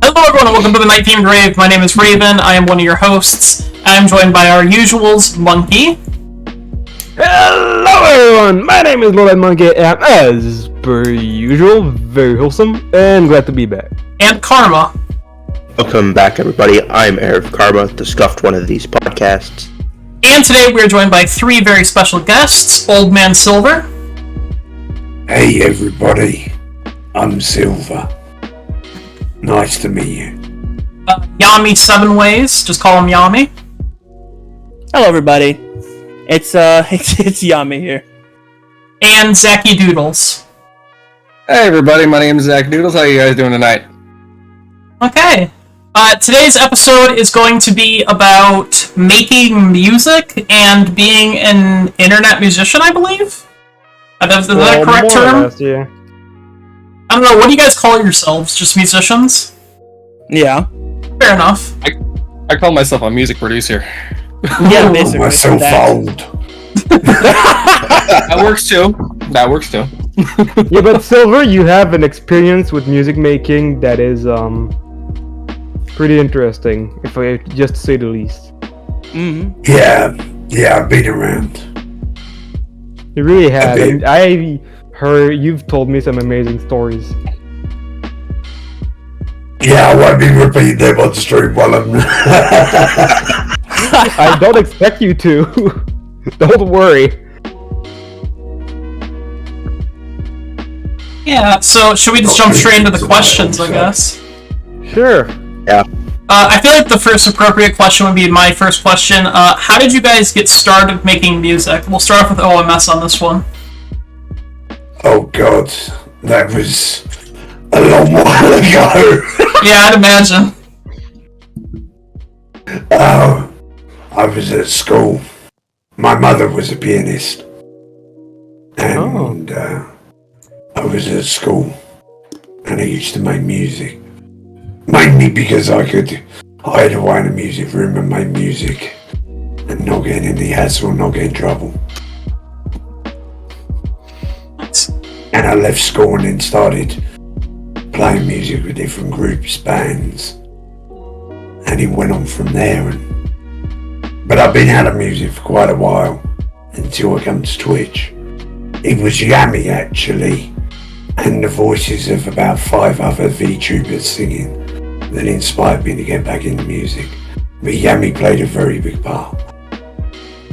Hello everyone and welcome to the NightThemedRave. My name is Raven, I am one of your hosts. I am joined by our usuals, Monkey. Hello everyone, my name is Lord Monkey, and as per usual, very wholesome, and glad to be back. And Karma. Welcome back everybody, I'm Erev Karma, the scuffed one of these podcasts. And today we are joined by three very special guests, OldManSilver. Hey everybody, I'm Silver. Nice to meet you. Yami7Ways, just call him Yami. Hello everybody, it's Yami here. And ZachyDoodles. Hey everybody, my name is ZachyDoodles. How are you guys doing tonight? Okay. Today's episode is going to be about making music and being an internet musician, I believe? Is that a correct term? Less, yeah. I don't know, what do you guys call yourselves? Just musicians? Yeah. Fair enough. I call myself a music producer. Yeah, basically. Myself that. old. That works too. That works too. Yeah, but Silver, you have an experience with music making that is pretty interesting, if I just to say the least. Mm-hmm. Yeah, I've been around. You really have, bit. and I heard you've told me some amazing stories. Yeah, I won't be repeating them on the stream while I'm... I don't expect you to. Don't worry. Yeah, so should we just jump straight into the questions, I guess? Sure. I feel like the first appropriate question would be my first question. How did you guys get started making music? We'll start off with OMS on this one. Oh god, that was a long while ago. Yeah, I'd imagine. I was at school. My mother was a pianist. And I was at school. And I used to make music. Mainly because I could hide away in a music room and make music. And not get in any hassle, not get in trouble. Nice. And I left school and then started playing music with different groups, bands. And it went on from there. But I've been out of music for quite a while until I come to Twitch. It was Yami actually, and the voices of about 5 other VTubers singing that inspired me to get back into music. But Yami played a very big part,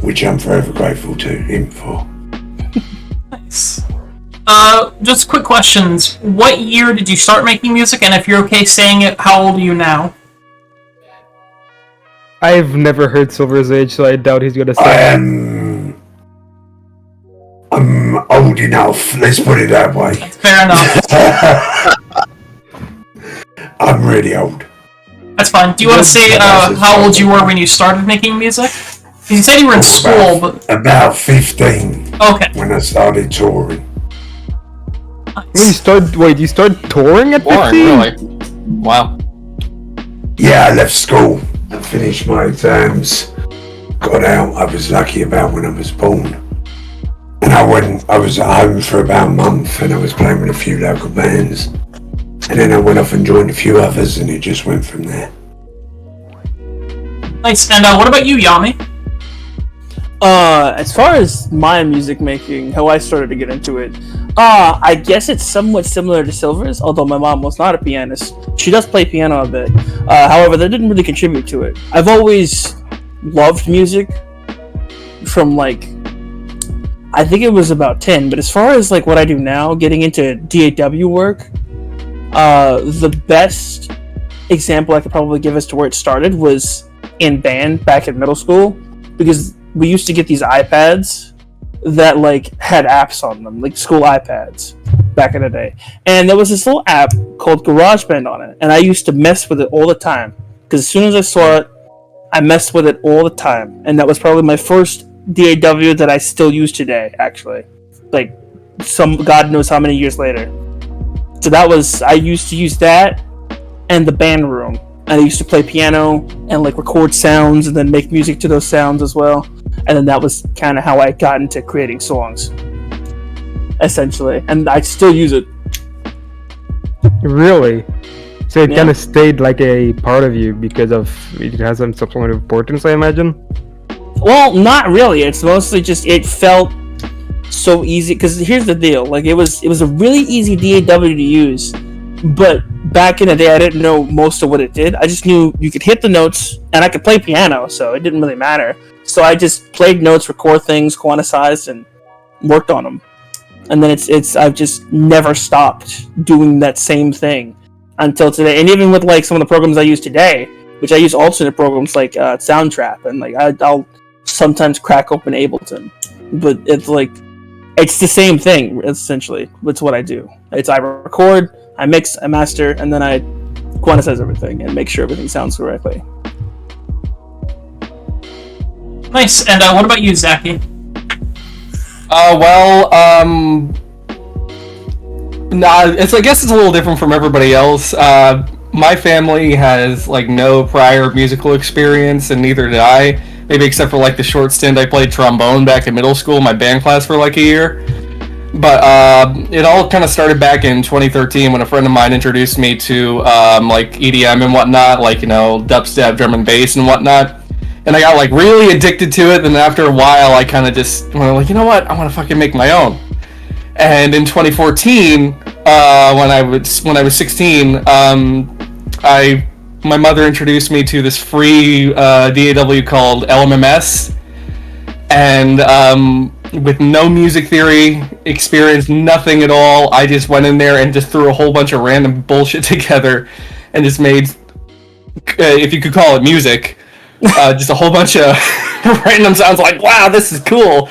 which I'm forever grateful to him for. Nice. Just quick questions. What year did you start making music? And if you're okay saying it, how old are you now? I've never heard Silver's age, so I doubt he's gonna say. I'm old enough, let's put it that way. Fair enough. I'm really old. That's fine. Do you want to say how old you were when you started making music? 'Cause you said you were in school, but... About 15 Okay. when I started touring. When you started touring at 15? Really? Wow. Yeah, I left school and finished my exams. Got out. I was lucky about when I was born. And I was at home for about a month and I was playing with a few local bands. And then I went off and joined a few others and it just went from there. Nice. And what about you, Yami? As far as my music making, how I started to get into it, I guess it's somewhat similar to Silver's, although my mom was not a pianist. She does play piano a bit. However, that didn't really contribute to it. I've always loved music from, like, I think it was about 10, but as far as, like, what I do now, getting into DAW work, the best example I could probably give as to where it started was in band back in middle school, because we used to get these iPads that like had apps on them, like school iPads back in the day. And there was this little app called GarageBand on it, and I used to mess with it all the time. Because as soon as I saw it, I messed with it all the time. And that was probably my first DAW that I still use today, actually. Like, some God knows how many years later. So that was, I used to use that and the band room. And I used to play piano and like record sounds and then make music to those sounds as well. And then that was kind of how I got into creating songs, essentially. And I still use it. Really? So it Yeah. kind of stayed like a part of you because of it has some sort of importance, I imagine? Well, not really. It's mostly just it felt so easy. Because here's the deal: like it was a really easy DAW to use, but back in the day, I didn't know most of what it did. I just knew you could hit the notes, and I could play piano, so it didn't really matter. So I just played notes, record things, quantized, and worked on them. And then I've just never stopped doing that same thing until today. And even with like some of the programs I use today, which I use alternate programs like Soundtrap, and like I'll sometimes crack open Ableton, but it's like it's the same thing essentially. That's what I do. It's I record, I mix, I master, and then I quantize everything and make sure everything sounds correctly. Nice. And what about you, Zachy? Nah, I guess it's a little different from everybody else. My family has like no prior musical experience, and neither did I. Maybe except for like the short stint I played trombone back in middle school, my band class for like a year. But it all kind of started back in 2013 when a friend of mine introduced me to like EDM and whatnot, like, you know, dubstep, drum and bass and whatnot. And I got like really addicted to it. And after a while, I kind of just went like, you know what? I want to fucking make my own. And in 2014, when I was 16, my mother introduced me to this free DAW called LMMS, and with no music theory experience, nothing at all, I just went in there and just threw a whole bunch of random bullshit together, and just made, if you could call it music, just a whole bunch of random sounds. Like, wow, this is cool.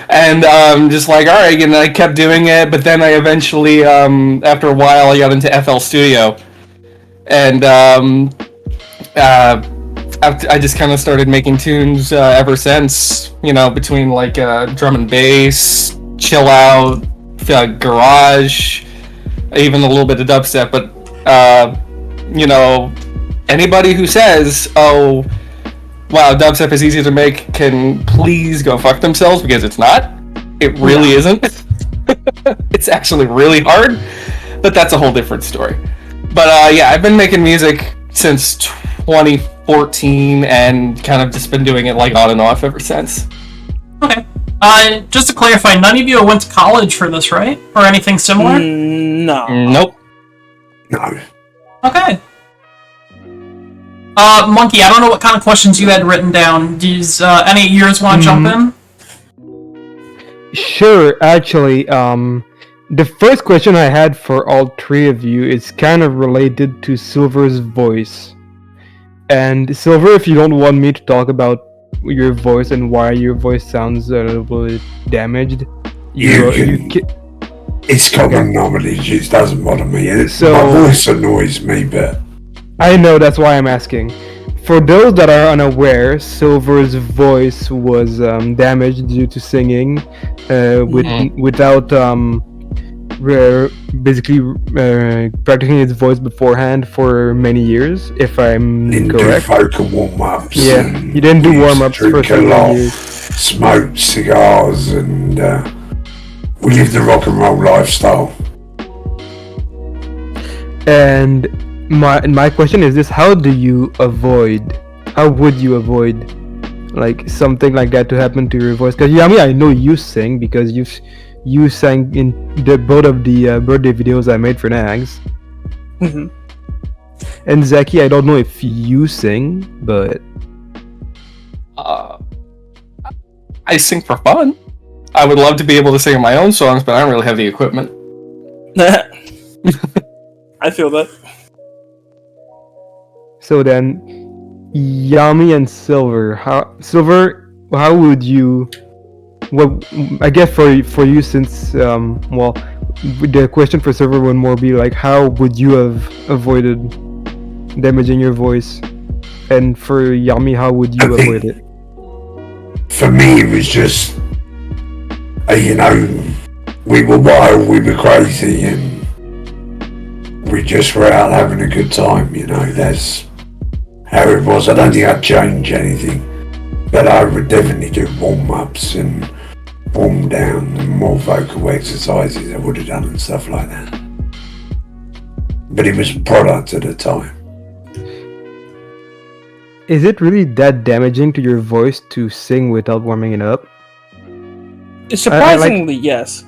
And just like, all right, and I kept doing it, but then I eventually, after a while, I got into FL Studio, and I just kind of started making tunes ever since. You know, between like drum and bass, chill out, garage, even a little bit of dubstep. But you know, anybody who says, "Oh, wow, dubstep is easy to make," can please go fuck themselves, because it's not. It really isn't. It's actually really hard, but that's a whole different story. But yeah, I've been making music since 2014 and kind of just been doing it like on and off ever since. Okay. Just to clarify, none of you went to college for this, right? Or anything similar? No. Nope. No. Okay. Monkey, I don't know what kind of questions you had written down. Does any of yours want to jump in? Sure, actually, the first question I had for all three of you is kind of related to Silver's voice. And Silver, if you don't want me to talk about your voice and why your voice sounds a little bit damaged, it's common knowledge. It doesn't bother me. My voice annoys me, but I know, that's why I'm asking. For those that are unaware, Silver's voice was damaged due to singing without basically practicing his voice beforehand for many years, if I'm correct. Didn't do vocal warm-ups. Yeah, he didn't do warm-ups for several years. Smoked cigars, and we lived the rock and roll lifestyle. And my question is this: how would you avoid like something like that to happen to your voice? Because Yami, I know you sing because you sang in both of the birthday videos I made for Nags. Mm-hmm. And Zachy, I don't know if you sing, but I sing for fun. I would love to be able to sing my own songs, but I don't really have the equipment. I feel that. So then, Yami and Silver, how would you? Well, I guess for you, since the question for Silver would more be like, how would you have avoided damaging your voice? And for Yami, how would you avoid it? For me, it was just, you know, we were wild, we were crazy, and we just were out having a good time. You know, that's how it was. I don't think I'd change anything, but I would definitely do warm-ups and warm down and more vocal exercises I would have done and stuff like that. But it was a product at the time. Is it really that damaging to your voice to sing without warming it up? Surprisingly, yes.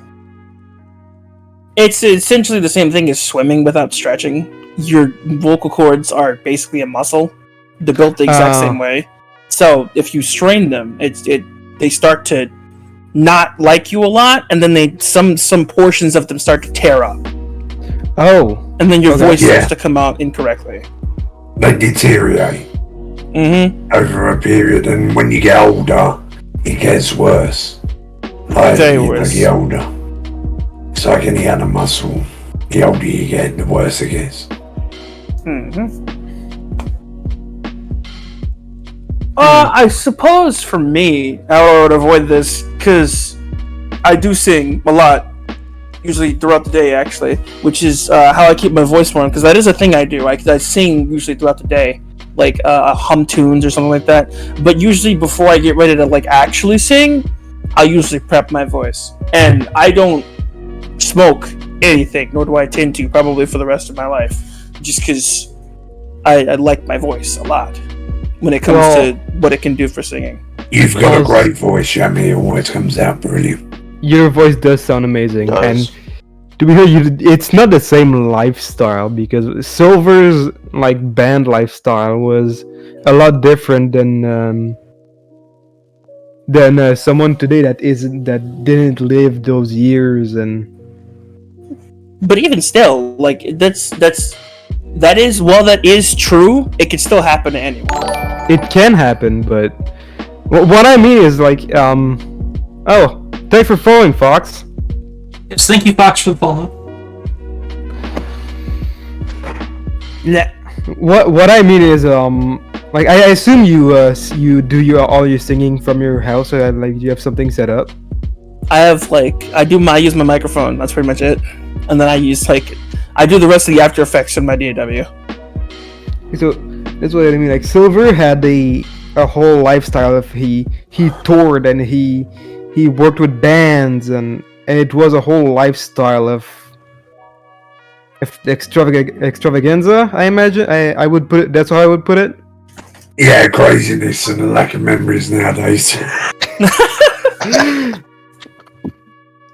It's essentially the same thing as swimming without stretching. Your vocal cords are basically a muscle. They're built the exact same way. So if you strain them, they start to not like you a lot, and then some portions of them start to tear up. Oh. And then your voice starts to come out incorrectly. They deteriorate over a period, and when you get older, it gets worse. Like, Very worse. The older. It's like any other muscle. The older you get, the worse it gets. I suppose for me, I would avoid this because I do sing a lot, usually throughout the day, actually, which is how I keep my voice warm, because that is a thing I do. I sing usually throughout the day, like hum tunes or something like that. But usually before I get ready to like actually sing, I'll usually prep my voice. And I don't smoke anything, nor do I intend to, probably for the rest of my life, just because I like my voice a lot when it comes to what it can do for singing. You've got a great voice, Yami. It always comes out brilliant. Your voice does sound amazing, and to be fair, it's not the same lifestyle, because Silver's like band lifestyle was a lot different than someone today that didn't live those years. And but even still, like that is true. It can still happen to anyone. it can happen, but what I mean is like oh, thanks for following, Fox. Yes, thank you, Fox, for the follow. Yeah. What I mean is like I assume you do all your singing from your house, or like you have something set up. I use my microphone. That's pretty much it, and then I do the rest of the After Effects in my DAW. So that's what I mean. Like Silver had a whole lifestyle of he toured and he worked with bands, and it was a whole lifestyle of extravaganza. I imagine I would put it. That's how I would put it. Yeah, craziness and a lack of memories nowadays.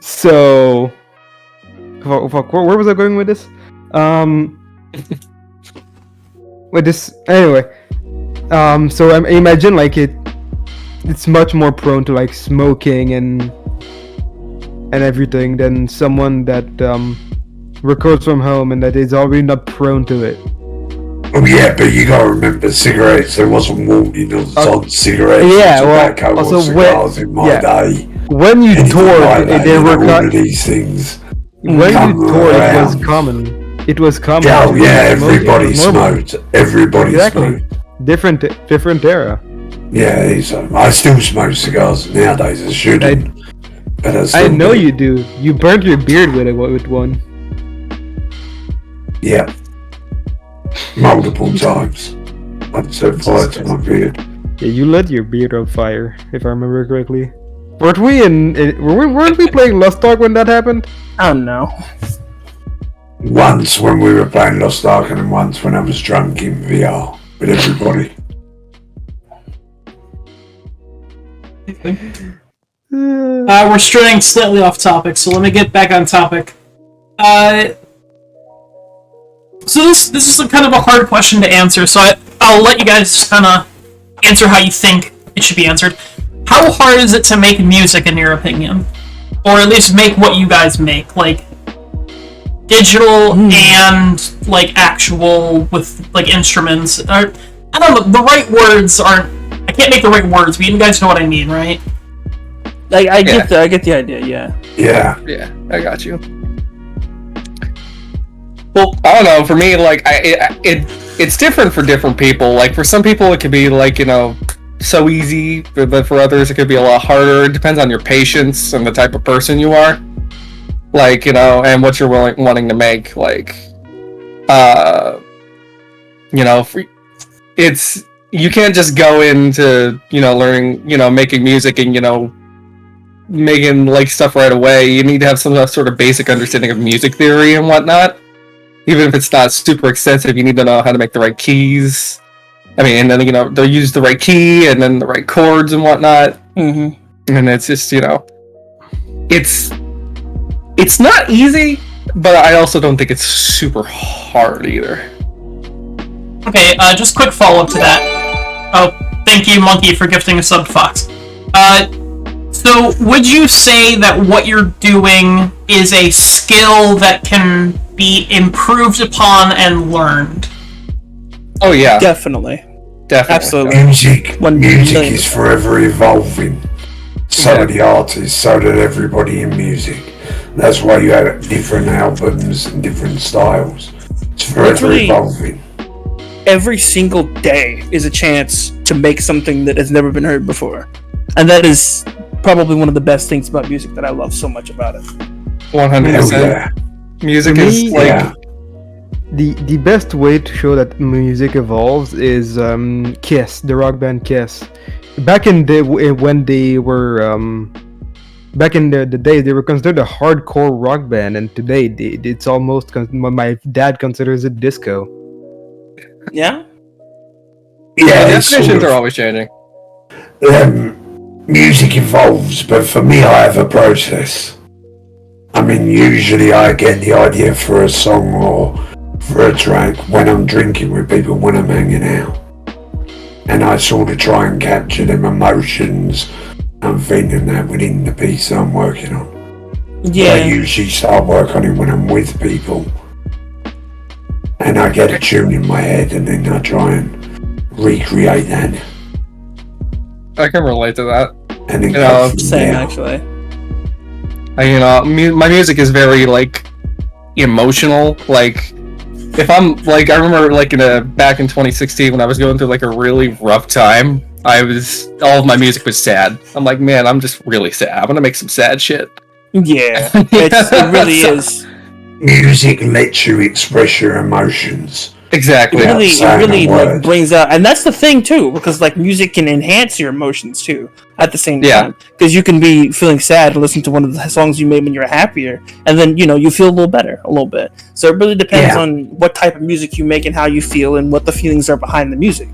So, fuck, where was I going with this? With this anyway. So I imagine like it's much more prone to like smoking and everything than someone that records from home and that is already not prone to it. Oh yeah, but you gotta remember cigarettes. There wasn't warning on cigarettes. Yeah, and tobacco also or cigars in my day. When you toured, they were one of these things. When you toured, it was common. It was common. Oh yeah, everybody smoked. Everybody smoked. Different era. Yeah, I still smoke cigars nowadays. I shouldn't. But I know you do. You burnt your beard with one. Yeah. Multiple times. I set fire to my beard. Yeah, you lit your beard on fire, if I remember correctly. Weren't we playing Lost Ark when that happened? I don't know. Once when we were playing Lost Ark, and once when I was drunk in VR with everybody. We're straying slightly off topic, so let me get back on topic. So this is kind of a hard question to answer, so I'll let you guys kind of answer how you think it should be answered. How hard is it to make music, in your opinion? Or at least make what you guys make, like digital and like actual with like instruments? I don't know, the right words aren't... I can't make the right words, but you guys know what I mean, right? I get the idea, yeah. Yeah, I got you. Well, I don't know. For me, like, it's different for different people. Like, for some people, it could be like, so easy, but for others, it could be a lot harder. It depends on your patience and the type of person you are. Like, and what you're wanting to make. Like, you can't just go into, learning, making music and, making like stuff right away. You need to have some sort of basic understanding of music theory and whatnot. Even if it's not super extensive, you need to know how to make the right keys. I mean, and then, they'll use the right key and then the right chords and whatnot. Mm-hmm. And it's just, it's not easy, but I also don't think it's super hard either. Okay, just quick follow-up to that. Oh, thank you, Monkey, for gifting a sub to Fox. So, would you say that what you're doing is a skill that can be improved upon and learned? Oh yeah, definitely. Absolutely. Music is forever evolving. So do the artists, so did everybody in music. That's why you have different albums and different styles. It's forever evolving. Every single day is a chance to make something that has never been heard before, and that is probably one of the best things about music that I love so much about it. 100%. Hell yeah. Music For is me, like Yeah. The best way to show that music evolves is Kiss, the rock band Kiss. Back in the when they were back in the days, they were considered a hardcore rock band, and today it's almost my dad considers it disco. Yeah. Yeah, the it's sort definitions of, are always changing. music evolves, but for me, I have a process. I mean, usually I get the idea for a song or for a track when I'm drinking with people, when I'm hanging out. And I sort of try and capture them emotions I'm feeling that within the piece that I'm working on. Yeah. I usually start work on it when I'm with people. And I get a tune in my head and then I try and recreate that. I can relate to that. And then You go know, from Same there. actually. My music is very like emotional. Like if I'm like, I remember like back in 2016 when I was going through like a really rough time. All of my music was sad. I'm like, man, I'm just really sad. I'm gonna make some sad shit. Yeah. It really is. Music lets you express your emotions. Exactly. It really, Outside of like words. brings out, and that's the thing too, because like music can enhance your emotions too at the same Yeah. time. Because you can be feeling sad and listen to one of the songs you made when you're happier, and then you feel a little better, a little bit. So it really depends Yeah. on what type of music you make and how you feel and what the feelings are behind the music.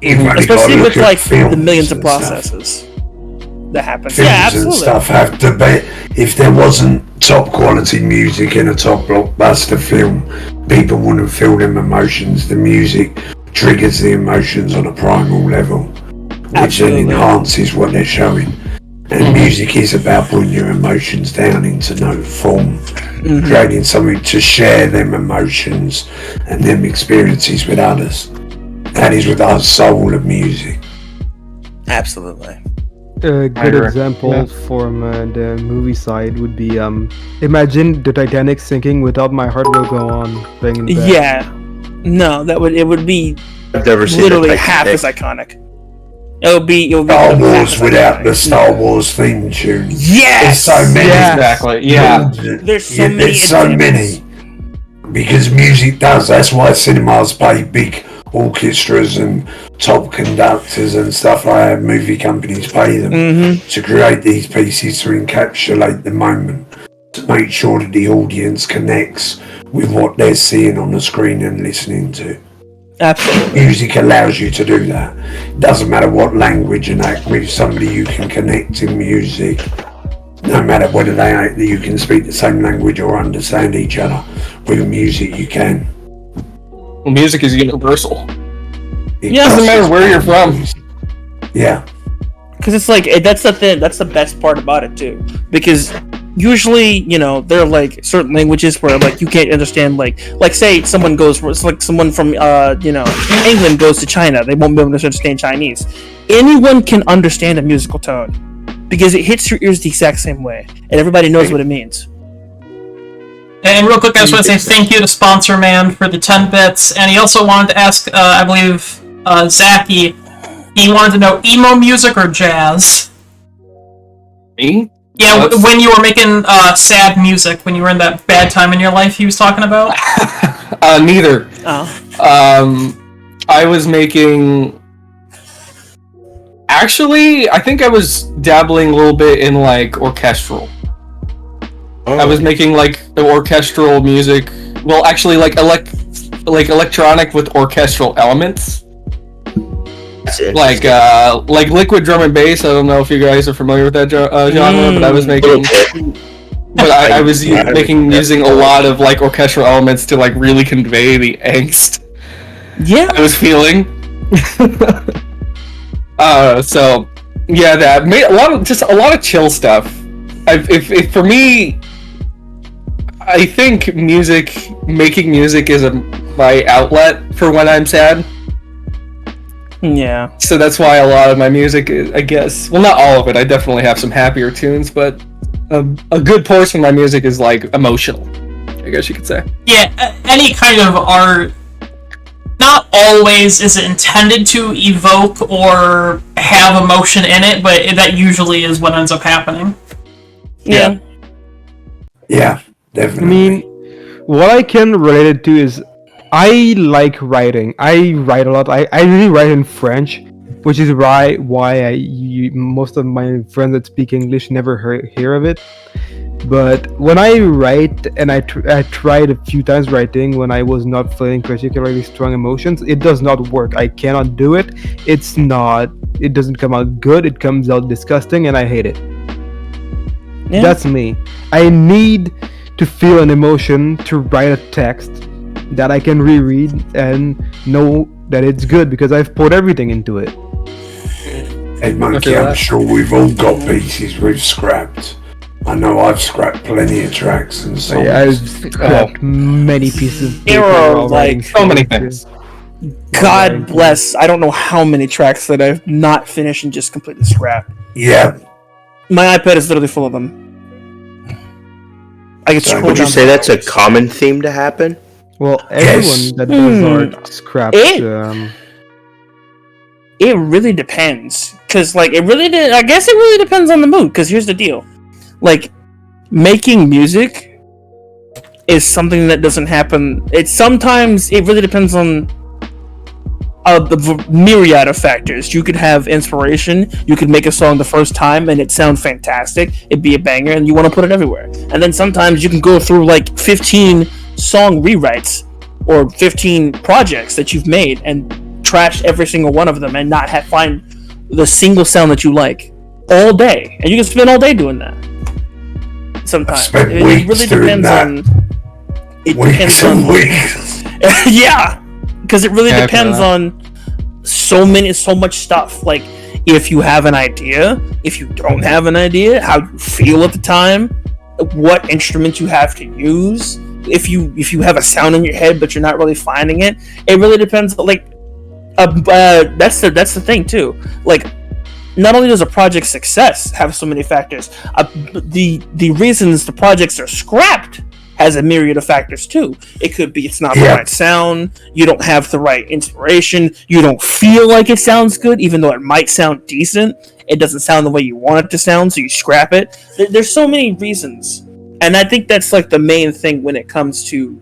You've only gotta Especially look with at like the films millions of and stuff. processes that happen. Films Yeah, and absolutely. stuff have to be. If there wasn't top quality music in a top blockbuster film, people wouldn't feel them emotions. The music triggers the emotions on a primal level, which Absolutely. then enhances what they're showing. And music is about putting your emotions down into note form, creating something to share them emotions and them experiences with others. That is with the soul of music. Absolutely. A good agree. example Yeah. from the movie side would be imagine the Titanic sinking without My Heart Will Go On playing in the back. Yeah. No, it would be I've never seen literally the half as Titanic. iconic. It would be Star half Wars as without iconic. the Star Wars theme tune. Yes. There's so many. Yeah. Exactly. Yeah. There's so many There's so examples. many. Because music does. That's why cinemas pay big orchestras and top conductors and stuff like that. Movie companies pay them to create these pieces to encapsulate the moment, to make sure that the audience connects with what they're seeing on the screen and listening to. Absolutely. Music allows you to do that. It doesn't matter what language and act with somebody you can connect in music. No matter whether you can speak the same language or understand each other. With music you can. Well, music is universal. It Yeah, doesn't matter crosses where you're from. boundaries. Yeah. Because it's like that's the thing. That's the best part about it too. Because usually, there are like certain languages where like you can't understand. Like say someone goes, it's like someone from England goes to China, they won't be able to understand Chinese. Anyone can understand a musical tone because it hits your ears the exact same way, and everybody knows what it means. And real quick, I just want to say thank you to Sponsor Man for the 10 bits, and he also wanted to ask, I believe, Zachy, he wanted to know emo music or jazz? Me? Yeah, when you were making sad music, when you were in that bad time in your life he was talking about? Neither. Oh. I was making. Actually, I think I was dabbling a little bit in like orchestral. I was making like orchestral music. Well, actually, like electronic with orchestral elements. Like liquid drum and bass. I don't know if you guys are familiar with that genre, but I was making. But I was using a lot of like orchestral elements to like really convey the angst Yeah. I was feeling. So yeah, that made a lot of chill stuff. If for me, I think making music is my outlet for when I'm sad. Yeah. So that's why a lot of my music is, I guess, well, not all of it. I definitely have some happier tunes, but a good portion of my music is like emotional, I guess you could say. Yeah, any kind of art, not always is it intended to evoke or have emotion in it, but that usually is what ends up happening. Yeah. Yeah, I definitely. mean, what I can relate it to is I like writing. I write a lot. I really write in French, which is why most of my friends that speak English never hear of it. But when I write, and I tried a few times writing when I was not feeling particularly strong emotions, it does not work. I cannot do it. It's not. It doesn't come out good. It comes out disgusting, and I hate it. Yeah. That's me. I need to feel an emotion to write a text that I can reread and know that it's good because I've poured everything into it. Hey, Monkey, I'm sure we've all got pieces we've scrapped. I know I've scrapped plenty of tracks and songs. Yeah, I've scrapped many pieces. of There paper are, while like, writing so many sentences. God bless. I don't know how many tracks that I've not finished and just completely scrapped. Yeah. My iPad is literally full of them. I can scroll Would you down say the that's a rows. common theme to happen? Well, Yes. everyone that does art scraps. It really depends, cause like I guess it really depends on the mood. Cause here's the deal, like making music is something that doesn't happen. It really depends on the myriad of factors. You could have inspiration. You could make a song the first time and it sound fantastic. It'd be a banger, and you want to put it everywhere. And then sometimes you can go through like 15 song rewrites or 15 projects that you've made and trash every single one of them and not find the single sound that you like all day, and you can spend all day doing that. Sometimes spent it weeks really doing depends that. on. It Weeks depends and on. weeks. Yeah, because it really Yeah, I feel depends that. on so much stuff. Like if you have an idea, if you don't have an idea, how you feel at the time, what instruments you have to use. If you have a sound in your head but you're not really finding it, it really depends. Like, that's the thing too. Like, not only does a project's success have so many factors, the reasons the projects are scrapped has a myriad of factors too. It could be it's not the right sound, you don't have the right inspiration, you don't feel like it sounds good, even though it might sound decent. It doesn't sound the way you want it to sound, so you scrap it. There's so many reasons, and I think that's like the main thing when it comes to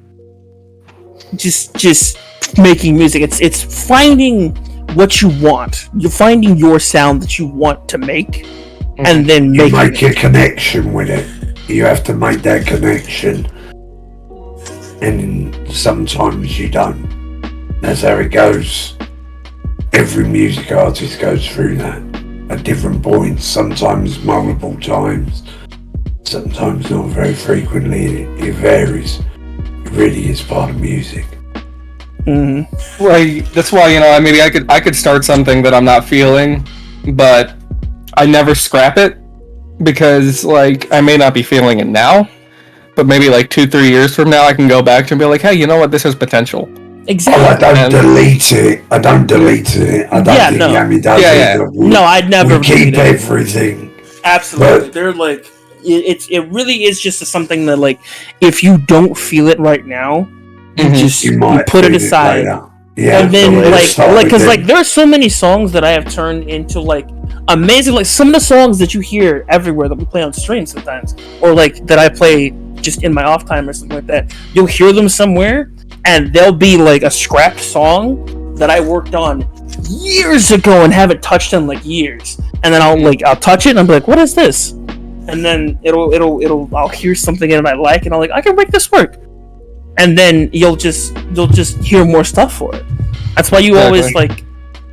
just making music. It's finding what you want. You're finding your sound that you want to make, and then You making make a connection with it. You have to make that connection. And sometimes you don't. That's how it goes. Every music artist goes through that at different points, sometimes multiple times, sometimes not very frequently. It varies. It really is part of music. Right. That's why, maybe I could start something that I'm not feeling, but I never scrap it because like I may not be feeling it now, but maybe like 2-3 years from now I can go back to and be like, hey, you know what, this has potential. exactly. I don't delete it. I don't delete it. I don't think Yami does it. No, I'd never We keep delete it. everything. Absolutely. But- They're like it really is just something that, like, if you don't feel it right now, you just You you might put it feel aside. later. Yeah, And then so let's start because again. there are so many songs that I have turned into like amazing, like some of the songs that you hear everywhere that we play on stream sometimes, or like that I play just in my off time or something like that. You'll hear them somewhere, and they'll be like a scrapped song that I worked on years ago and haven't touched in like years. And then I'll touch it and I'll be like, what is this? And then I'll hear something in it I like, and I'm like, I can make this work. And then you'll just hear more stuff for it. That's why you always like.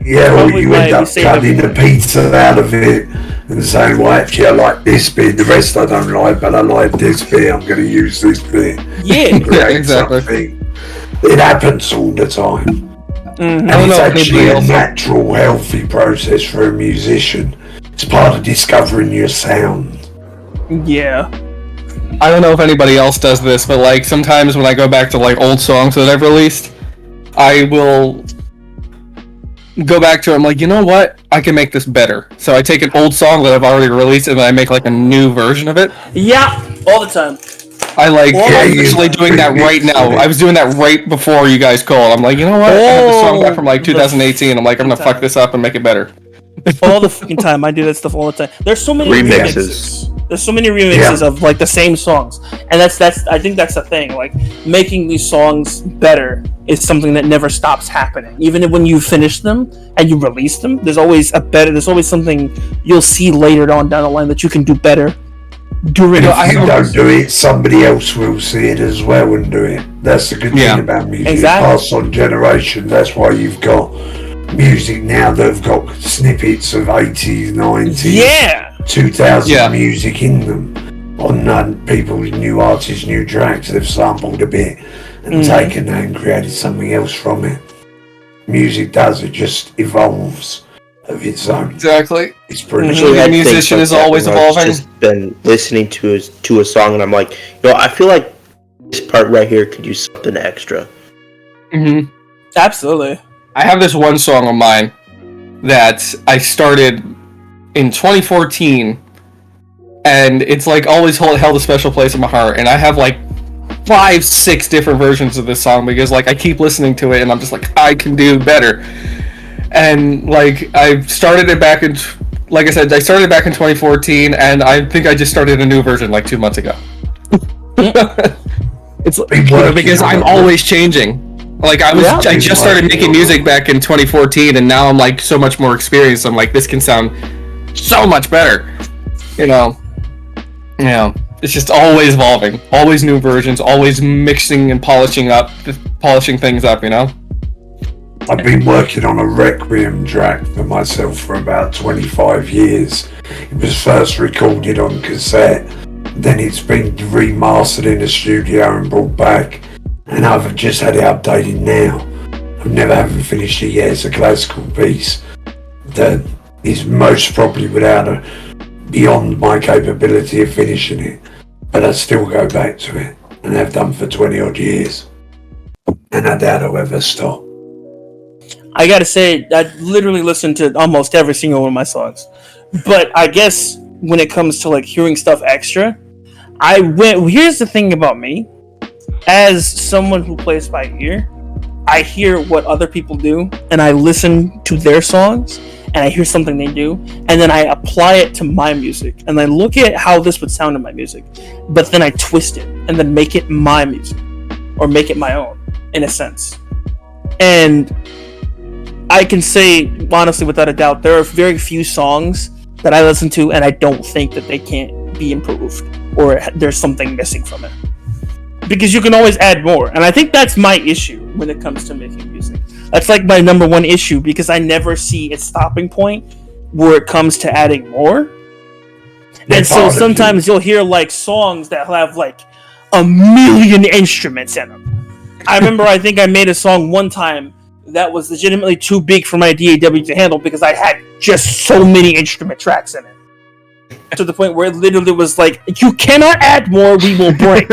Yeah, or probably you why end we up say cutting that- the pizza out of it and saying, well, actually, I like this bit, the rest I don't like, but I like this bit, I'm going to use this bit. Yeah. Create exactly. something. It happens all the time. Mhm. And I don't it's know if actually anybody a else- natural, healthy process for a musician. It's part of discovering your sound. Yeah. I don't know if anybody else does this, but like sometimes when I go back to like old songs that I've released, I will go back to it. I'm like, you know what? I can make this better. So I take an old song that I've already released and then I make like a new version of it. Yeah. All the time. I like Well, I'm you actually doing that right now. it. I was doing that right before you guys called. I'm like, you know what? I have this song back from like the 2018. I'm like, I'm gonna fuck this up and make it better. All the fucking time. I do that stuff all the time. There's so many Remixes. There's so many remixes of like the same songs, and that's I think that's the thing. Like making these songs better is something that never stops happening. Even when you finish them and you release them, there's always something you'll see later on down the line that you can do better. If you don't do it, somebody else will see it as well and do it. That's the good thing about music. Exactly. Pass on generation. That's why you've got music now that have got snippets of 80s, 90s, 2000 music in them. On people's new artists, new tracks, they've sampled a bit and taken that and created something else from it. Music does, it just evolves of its own. Exactly. It's pretty Actually, a musician is always evolving. I've just been listening to a song and I'm like, I feel like this part right here could use something extra. Mm-hmm. Absolutely. I have this one song of mine that I started in 2014, and it's like always held a special place in my heart. And I have like 5-6 different versions of this song because like I keep listening to it and I'm just like, I can do better. And like I started it back in, like I said, I started back in 2014, and I think I just started a new version like 2 months ago. It's because I'm always changing. Like I just started making music back in 2014, and now I'm like so much more experienced. I'm like, this can sound so much better. It's just always evolving, always new versions, always mixing and polishing things up. I've been working on a Requiem track for myself for about 25 years. It was first recorded on cassette, then it's been remastered in the studio and brought back, and I've just had it updated now. I've never haven't finished it yet. It's a classical piece that is most probably beyond my capability of finishing it, but I still go back to it, and have done for 20 odd years, and I doubt I'll ever stop. I gotta say, I literally listen to almost every single one of my songs. But I guess when it comes to like hearing stuff extra, here's the thing about me. As someone who plays by ear, I hear what other people do, and I listen to their songs, and I hear something they do, and then I apply it to my music, and I look at how this would sound in my music, but then I twist it, and then make it my music, or make it my own, in a sense. And I can say, honestly, without a doubt, there are very few songs that I listen to and I don't think that they can't be improved or there's something missing from it. Because you can always add more. And I think that's my issue when it comes to making music. That's like my number one issue because I never see a stopping point where it comes to adding more. And so sometimes you'll hear like songs that have like 1,000,000 instruments in them. I remember I think I made a song one time that was legitimately too big for my DAW to handle because I had just so many instrument tracks in it. To the point where it literally was like, you cannot add more, we will break.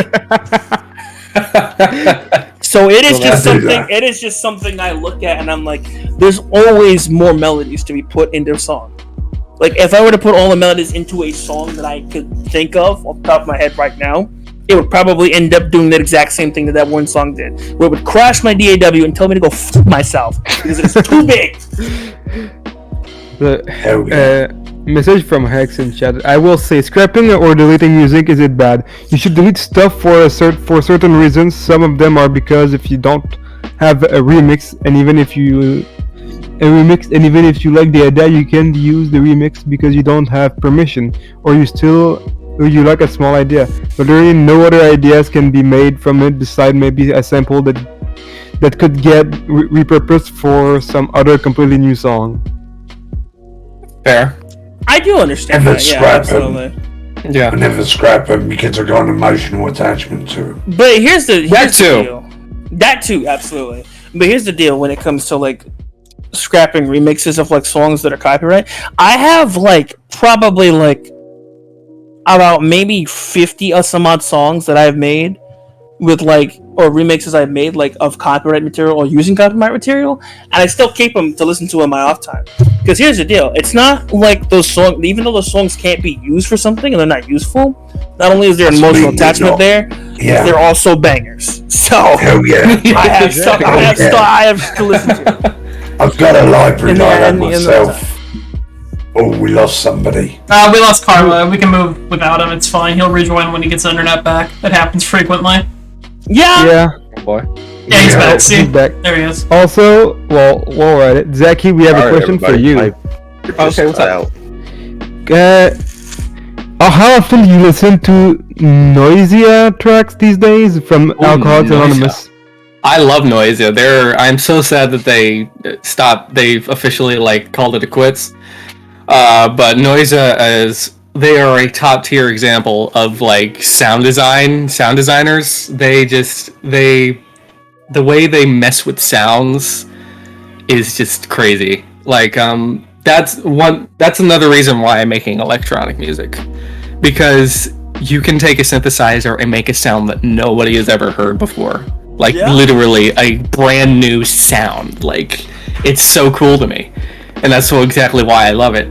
So it is just something I look at and I'm like, there's always more melodies to be put into a song. Like if I were to put all the melodies into a song that I could think of off the top of my head right now, it would probably end up doing that exact same thing that one song did, where it would crash my DAW and tell me to go f*** myself because it's too big. Message from Hex in chat. I will say, scrapping or deleting music, is it bad? You should delete stuff for certain reasons. Some of them are because if you don't have a remix, and even if you like the idea, you can't use the remix because you don't have permission, or you like a small idea. But really, no other ideas can be made from it besides maybe a sample that could get repurposed for some other completely new song. Fair. I do understand Never that, yeah, scrap absolutely. them. Yeah. I never scrap them because I've got an emotional attachment to them. But here's the deal. That too, absolutely. But here's the deal when it comes to like scrapping remixes of like songs that are copyright. I have like probably like about maybe 50 or some odd songs that I've made with like, or remixes I've made like of copyright material or using copyright material, and I still keep them to listen to in my off time. Because here's the deal, it's not like those songs, even though those songs can't be used for something and they're not useful, not only is there an emotional attachment there, they're also bangers. So I have stuff to listen to. I've got a library like that myself. Oh, we lost somebody. We lost Carla. We can move without him. It's fine. He'll rejoin when he gets the internet back. That happens frequently. Yeah. Oh boy. Yeah, he's back. See? He's back. There he is. Also, while we're at it, Zachy, we have a question for you. Okay, what's up? How often do you listen to Noisia tracks these days from Alcoholics Noisia. Anonymous? I love Noisia. I'm so sad that they stopped. They've officially called it a quits. But Noisia they are a top tier example of sound designers. The way they mess with sounds is just crazy. That's another reason why I'm making electronic music, because you can take a synthesizer and make a sound that nobody has ever heard before. Literally a brand new sound. It's so cool to me, and that's exactly why I love it.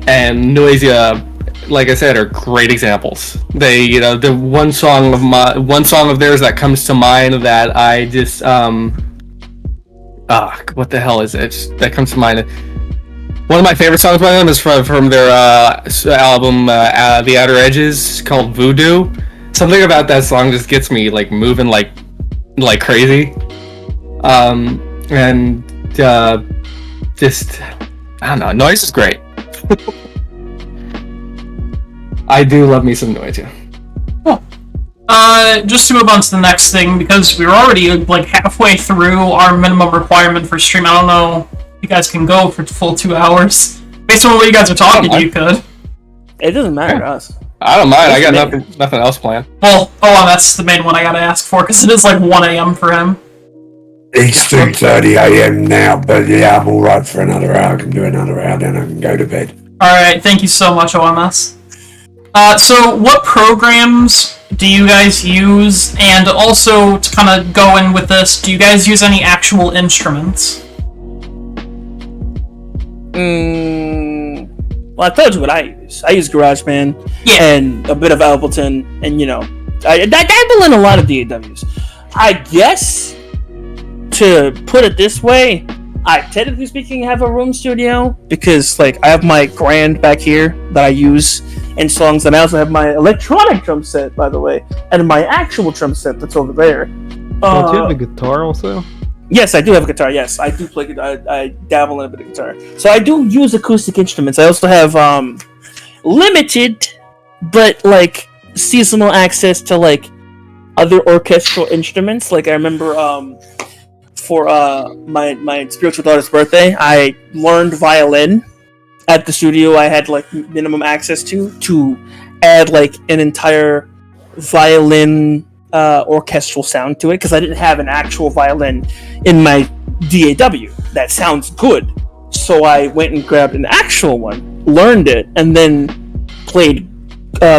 And Noisia, like I said, are great examples. They, the one song of theirs that comes to mind that I just what the hell is it? That comes to mind. One of my favorite songs by them is from their album The Outer Edges, called Voodoo. Something about that song just gets me moving like crazy. Just I don't know. Noise is great. I do love me some Noisia. Cool. Just to move on to the next thing, because we're already halfway through our minimum requirement for stream. I don't know if you guys can go for full 2 hours. Based on what you guys are talking, you could. It doesn't matter to us. I don't mind. I got nothing else planned. Well, that's the main one I gotta ask for, because it is 1 a.m. for him. It's 2:30 a.m. now, but yeah, I'm alright for another hour. I can do another hour, then I can go to bed. Alright, thank you so much, OMS. So what programs do you guys use? And also, to kind of go in with this, do you guys use any actual instruments? Well, I told you what I use. I use GarageBand and a bit of Ableton, and I dabble in a lot of DAWs. I guess, to put it this way, I technically speaking have a room studio, because I have my Grand back here that I use in songs, and I also have my electronic drum set, by the way, and my actual drum set that's over there. Don't you have a guitar also? Yes, I do have a guitar. Yes, I do play. I dabble in a bit of guitar, so I do use acoustic instruments. I also have limited, but seasonal access to other orchestral instruments. I remember for my spiritual daughter's birthday, I learned violin at the studio. I had minimum access to add an entire violin orchestral sound to it, because I didn't have an actual violin in my DAW that sounds good. So I went and grabbed an actual one, learned it, and then played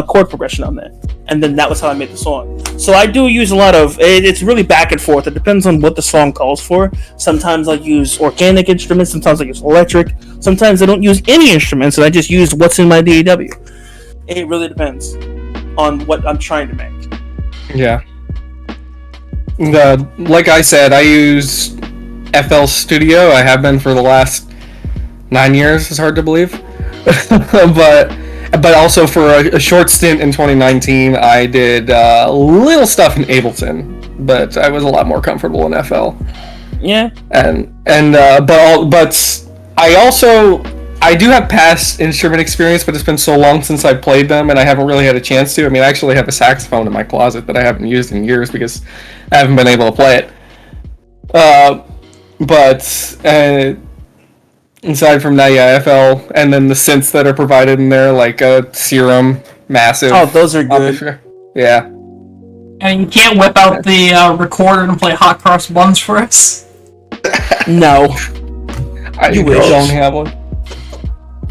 chord progression on that. And then that was how I made the song. So I do use a lot of, it's really back and forth. It depends on what the song calls for. Sometimes I use organic instruments, sometimes I use electric, sometimes I don't use any instruments and I just use what's in my DAW. It really depends on what I'm trying to make. Yeah. Like I said, I use FL Studio. I have been for the last 9 years. It's hard to believe. But also for a short stint in 2019, I did little stuff in Ableton, but I was a lot more comfortable in FL. Yeah. But I do have past instrument experience, but it's been so long since I played them, and I haven't really had a chance to. I mean, I actually have a saxophone in my closet that I haven't used in years because I haven't been able to play it. Aside from that, yeah, FL, and then the synths that are provided in there, like Serum, Massive. Oh, those are good. Yeah. And you can't whip out the recorder and play Hot Cross Buns for us? No. I don't have one.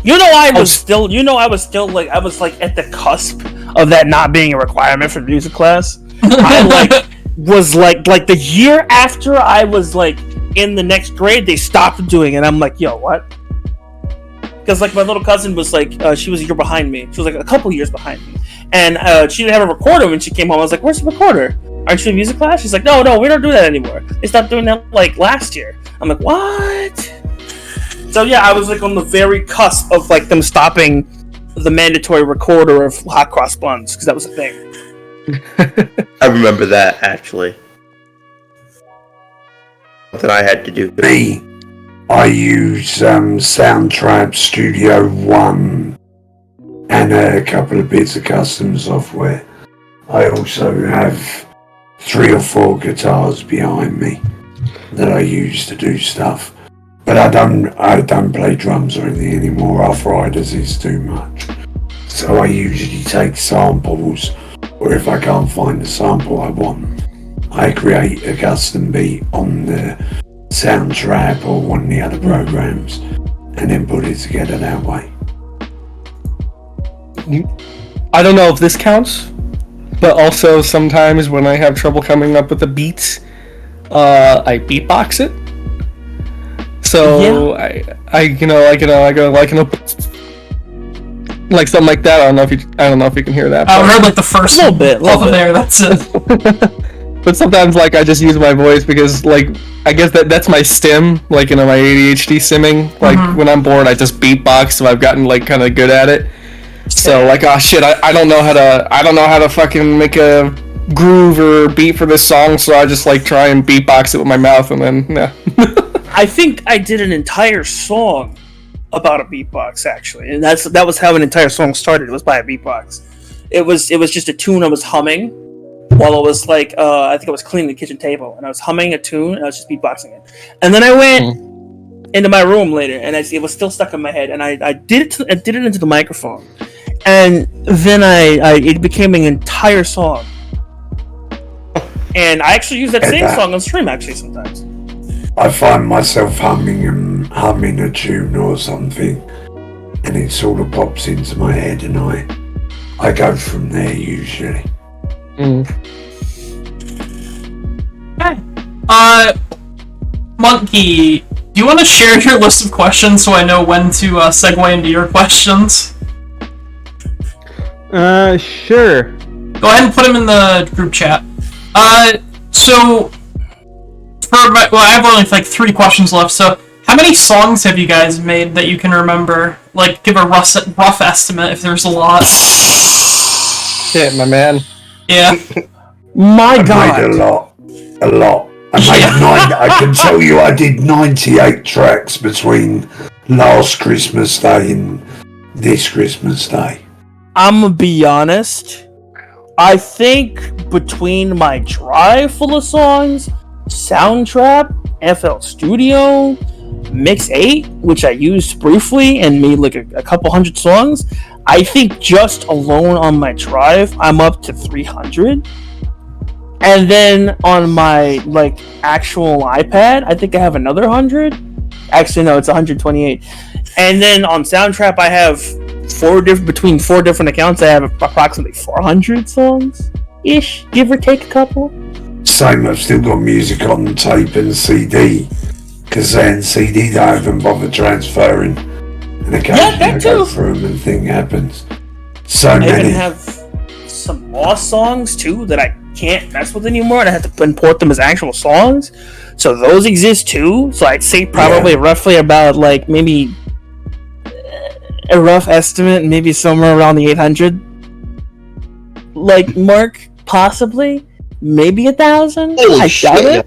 I was still at the cusp of that not being a requirement for music class. I was the year after I was in the next grade, they stopped doing it. I'm like, yo, what? Because my little cousin was she was a year behind me. She was a couple years behind me, and she didn't have a recorder when she came home. I was like, where's the recorder? Aren't you in music class? She's like, no, we don't do that anymore. They stopped doing that last year. I'm like, what? So yeah, I was like on the very cusp of like them stopping the mandatory recorder of hot cross buns because that was a thing. I remember that actually. Something I had to do. Me, I use Soundtrap Studio One and a couple of bits of custom software. I also have 3 or 4 guitars behind me that I use to do stuff. But I don't play drums or anything anymore. Arthritis is too much. So I usually take samples, or if I can't find the sample I want, I create a custom beat on the Soundtrap or one of the other programs and then put it together that way. I don't know if this counts, but also sometimes when I have trouble coming up with the beats, I beatbox it. So I go like something like that. I don't know if you can hear that. I heard like the first little bit there. That's it. But sometimes like I just use my voice because like I guess that's my stim, like my ADHD stimming. Like when I'm bored, I just beatbox, so I've gotten like kind of good at it. So like, oh shit, I don't know how to fucking make a groove or beat for this song, so I just like try and beatbox it with my mouth, and then yeah. I think I did an entire song about a beatbox actually, and that was how an entire song started. It was by a beatbox. It was just a tune I was humming while I was like, I think I was cleaning the kitchen table, and I was humming a tune, and I was just beatboxing it. And then I went into my room later, and it was still stuck in my head, and I did it into the microphone, and then it became an entire song. And I actually use that same song on stream actually sometimes. I find myself humming a tune or something, and it sort of pops into my head, and I go from there usually. Okay. Monkey, do you want to share your list of questions so I know when to segue into your questions? Sure. Go ahead and put them in the group chat. So I have only like 3 questions left. So, how many songs have you guys made that you can remember? Like, give a rough estimate if there's a lot. Shit, my man. Yeah. My God. I made a lot. I can tell you I did 98 tracks between last Christmas Day and this Christmas Day. I'm gonna be honest. I think between my drive full of songs, Soundtrap, FL Studio, Mix 8, which I used briefly and made like a couple hundred songs, I think just alone on my drive, I'm up to 300. And then on my like actual iPad, I think I have another 100. Actually, no, it's 128. And then on Soundtrap, I have between 4 different accounts, I have approximately 400 songs ish, give or take a couple. Same, I've still got music on tape and CD, because then CDs I haven't bothered transferring, and occasionally I go through them and thing happens. I even have some lost songs too that I can't mess with anymore, and I have to import them as actual songs. So those exist too. So I'd say probably roughly about like maybe a rough estimate, maybe somewhere around the 800 like mark, possibly, maybe 1,000. I doubt it.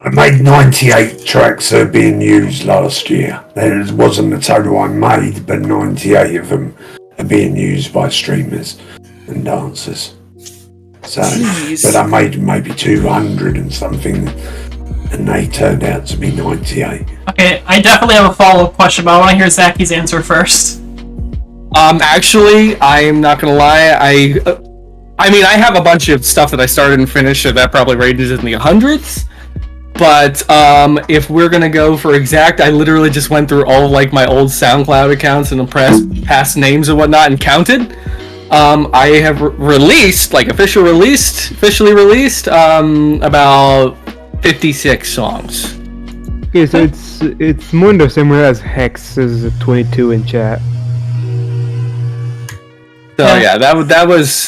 I made 98 tracks that are being used last year. There wasn't the total I made, but 98 of them are being used by streamers and dancers. So, but I made maybe 200 and something, and they turned out to be 98. Okay, I definitely have a follow-up question, but I want to hear Zachy's answer first. Actually, I'm not gonna lie. I mean, I have a bunch of stuff that I started and finished, so that probably ranges in the hundreds. But if we're gonna go for exact, I literally just went through all of, like my old SoundCloud accounts and the past names and whatnot and counted. I have released, like officially released, about 56 songs. Okay, so it's more the same way as Hex is 22 in chat. So yeah, that was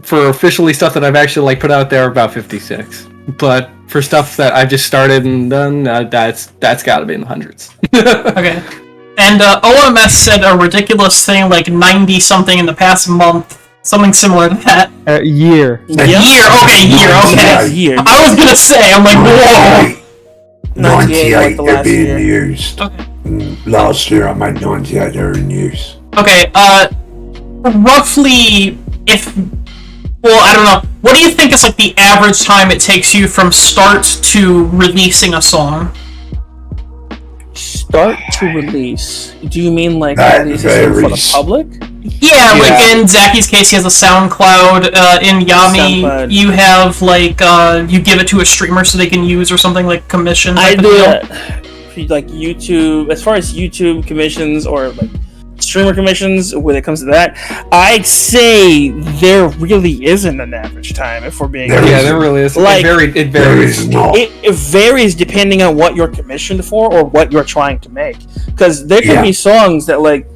for officially stuff that I've actually like put out there about 56. But for stuff that I've just started and done, that's got to be in the hundreds. Okay. And OMS said a ridiculous thing like 90 something in the past month. Something similar to that. Year. A year, okay. Year. I was gonna say, I'm like, whoa. 98 the they're last being year. used. Okay. Last year I made 98 they're in use. Okay, roughly, I don't know. What do you think is like the average time it takes you from start to releasing a song? Start to release. Do you mean like That releases it for the varies. public? Yeah, like in Zachy's case, he has a SoundCloud. In Yami, SoundCloud. you have like you give it to a streamer so they can use or something like commission. I type of do deal. that. Like YouTube, as far as YouTube commissions or like streamer commissions, when it comes to that, I'd say there really isn't an average time. If we're being There really is. Like, it There varies. is not. it varies depending on what you're commissioned for or what you're trying to make. Because there can Yeah. be songs that like,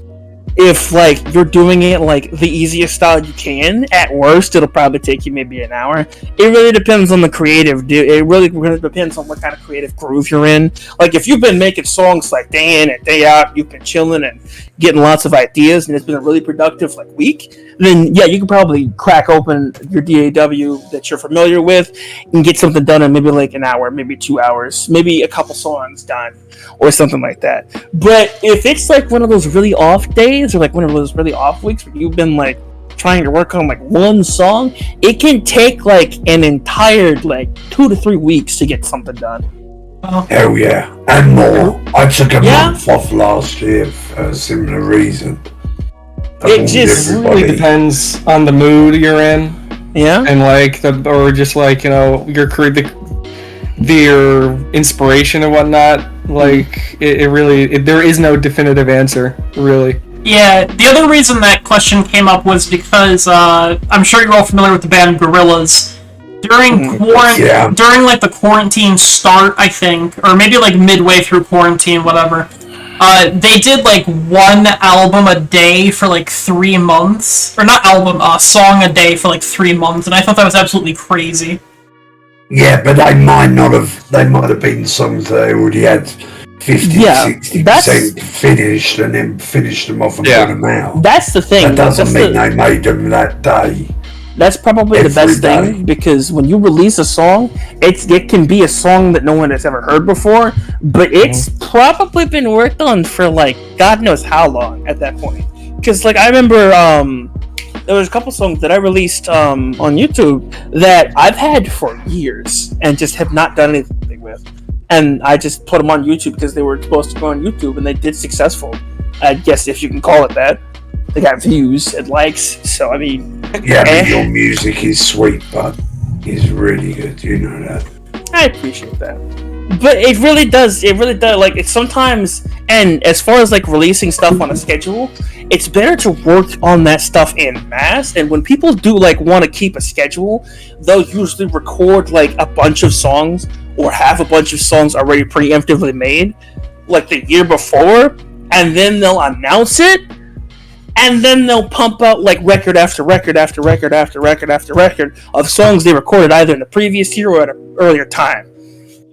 if like you're doing it like the easiest style you can, at worst it'll probably take you maybe an hour. It really depends on the creative. It really depends on what kind of creative groove you're in. Like if you've been making songs like day in and day out, you've been chilling and getting lots of ideas, and it's been a really productive like week, then yeah, you can probably crack open your DAW that you're familiar with and get something done in maybe like an hour, maybe 2 hours, maybe a couple songs done or something like that. But if it's like one of those really off days or like one of those really off weeks where you've been like trying to work on like one song, it can take like an entire like 2 to 3 weeks to get something done. Hell yeah, and more. I took a Yeah. month off last year for a similar reason. It just really depends on the mood you're in, Yeah. and like or just like your inspiration and whatnot. Like it really, there is no definitive answer, really. Yeah, the other reason that question came up was because I'm sure you're all familiar with the band Gorillaz. During Yeah. during like the quarantine start, I think, or maybe like midway through quarantine, whatever. They did like one album a day for like 3 months, or not album, song a day for like 3 months, and I thought that was absolutely crazy. Yeah, but they might have been songs that they already had 50, Yeah, 60% finished and then finished them off and Yeah. put them out. That's the thing. That doesn't That's mean they made them that day. That's probably the Every best day. thing, because when you release a song, it can be a song that no one has ever heard before, but it's probably been worked on for like God knows how long at that point. Because like I remember, there was a couple songs that I released on YouTube that I've had for years and just have not done anything with, and I just put them on YouTube because they were supposed to go on YouTube, and they did successful. I guess if you can call it that. They got views and likes, so I mean. Yeah, but your music is sweet, bud. It's really good, you know that. I appreciate that. But it really does, like, it's sometimes, and as far as, like, releasing stuff on a schedule, it's better to work on that stuff en masse, and when people do, like, want to keep a schedule, they'll usually record, like, a bunch of songs, or have a bunch of songs already preemptively made, like, the year before, and then they'll announce it, and then they'll pump out like record after record after record after record after record of songs they recorded either in the previous year or at an earlier time.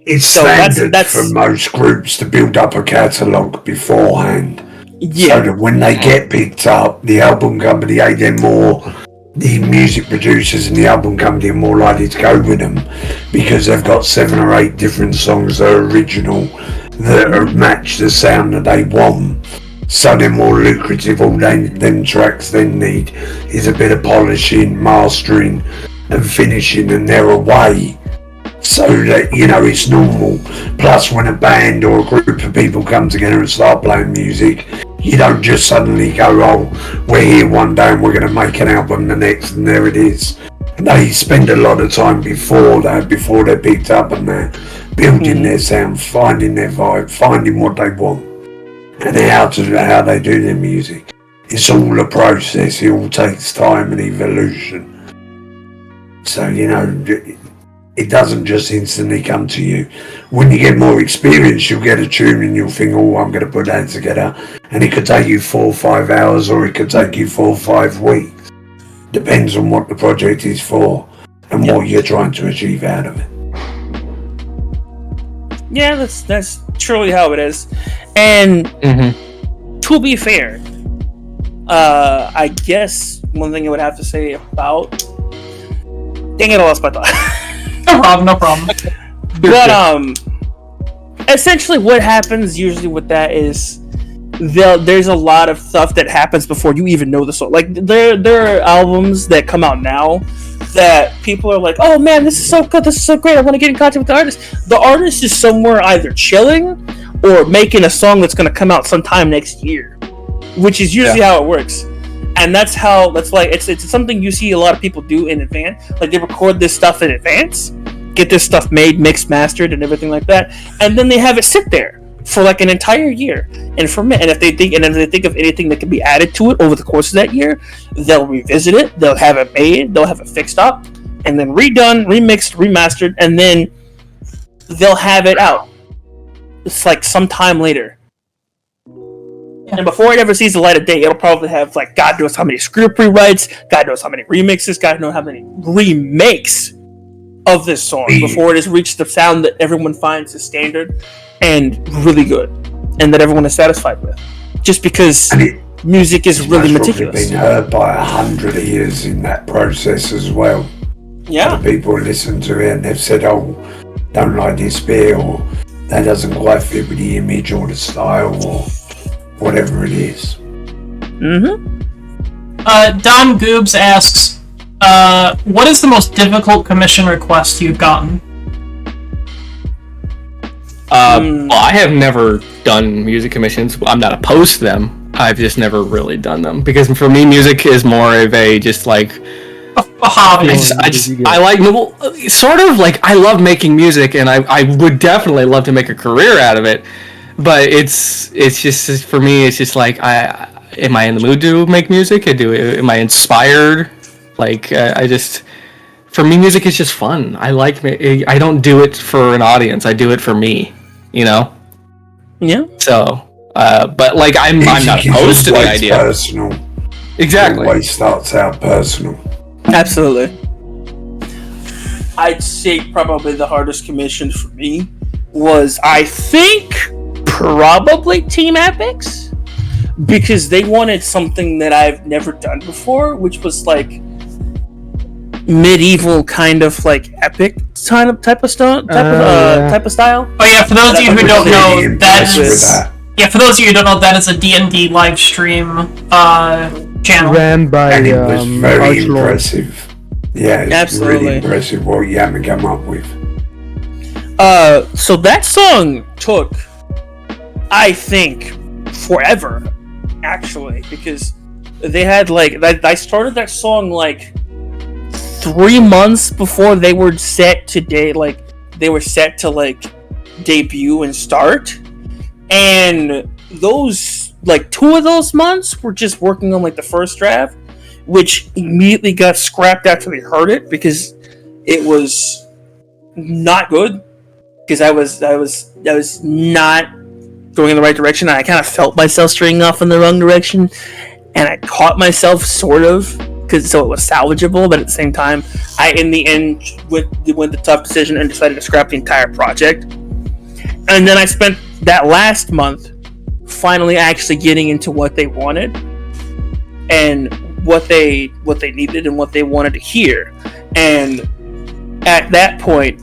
It's So standard that's for most groups to build up a catalogue beforehand. Yeah, So that when they get picked up, the album company, the music producers and the album company are more likely to go with them because they've got 7 or 8 different songs that are original that are match the sound that they want. So they're more lucrative. All them tracks then need is a bit of polishing, mastering and finishing, and they're away. So that, you know, it's normal. Plus when a band or a group of people come together and start playing music, you don't just suddenly go, oh, we're here one day and we're going to make an album the next, and there it is. They spend a lot of time before they're picked up and they're building their sound, finding their vibe, finding what they want. And how they do their music. It's all a process. It all takes time and evolution. So, you know, it doesn't just instantly come to you. When you get more experience, you'll get a tune and you'll think, oh, I'm going to put that together. And it could take you 4 or 5 hours, or it could take you 4 or 5 weeks. Depends on what the project is for and what you're trying to achieve out of it. Yeah, that's truly how it is. And to be fair, I guess one thing I would have to say about, dang it, I lost my thought. No problem. But essentially, what happens usually with that is there's a lot of stuff that happens before you even know the song. Like there are albums that come out now that people are like, "Oh man, this is so good, this is so great, I want to get in contact with the artist." The artist is somewhere either chilling or making a song that's going to come out sometime next year, which is usually how it works. And that's like it's something you see a lot of people do in advance. Like they record this stuff in advance, get this stuff made, mixed, mastered, and everything like that, and then they have it sit there for like an entire year. And if they think of anything that can be added to it over the course of that year, they'll revisit it, they'll have it made, they'll have it fixed up, and then redone, remixed, remastered, and then they'll have it out. It's like sometime later. And before it ever sees the light of day, it'll probably have like God knows how many script rewrites, God knows how many remixes, God knows how many remakes of this song before it has reached the sound that everyone finds is standard and really good, and that everyone is satisfied with. Just because music is really meticulous. Been heard by 100 ears in that process as well. Yeah. The people listen to it and they've said, "Oh, don't like this bit," or "that doesn't quite fit with the image or the style," or whatever it is. Don Goobs asks, what is the most difficult commission request you've gotten? Well, I have never done music commissions. I'm not opposed to them. I've just never really done them because for me, music is more of a just like A hobby. I like, well, sort of like I love making music, and I would definitely love to make a career out of it. But it's just for me, it's just like am I in the mood to make music? Am I inspired? Like for me, music is just fun. I don't do it for an audience. I do it for me. You know. Yeah. So, but like I'm not opposed to the idea. Personal. Exactly. It always starts out personal. Absolutely. I'd say probably the hardest commission for me was, I think, probably Team Epics, because they wanted something that I've never done before, which was like medieval kind of like epic type of style. Oh yeah, for those of you who don't know, that is a D&D live stream channel ran by And it was very Archlord. impressive. Yeah, it's Absolutely. really impressive what Yami came up with. So that song took, I think, forever, actually, because they had like I started that song like 3 months before they were set to debut and start, and those like 2 of those months were just working on like the first draft, which immediately got scrapped after they heard it because it was not good. Because I was not going in the right direction, and I kind of felt myself straying off in the wrong direction, and I caught myself sort of, so it was salvageable, but at the same time, I in the end went the tough decision and decided to scrap the entire project. And then I spent that last month finally actually getting into what they wanted and what they needed and what they wanted to hear. And at that point,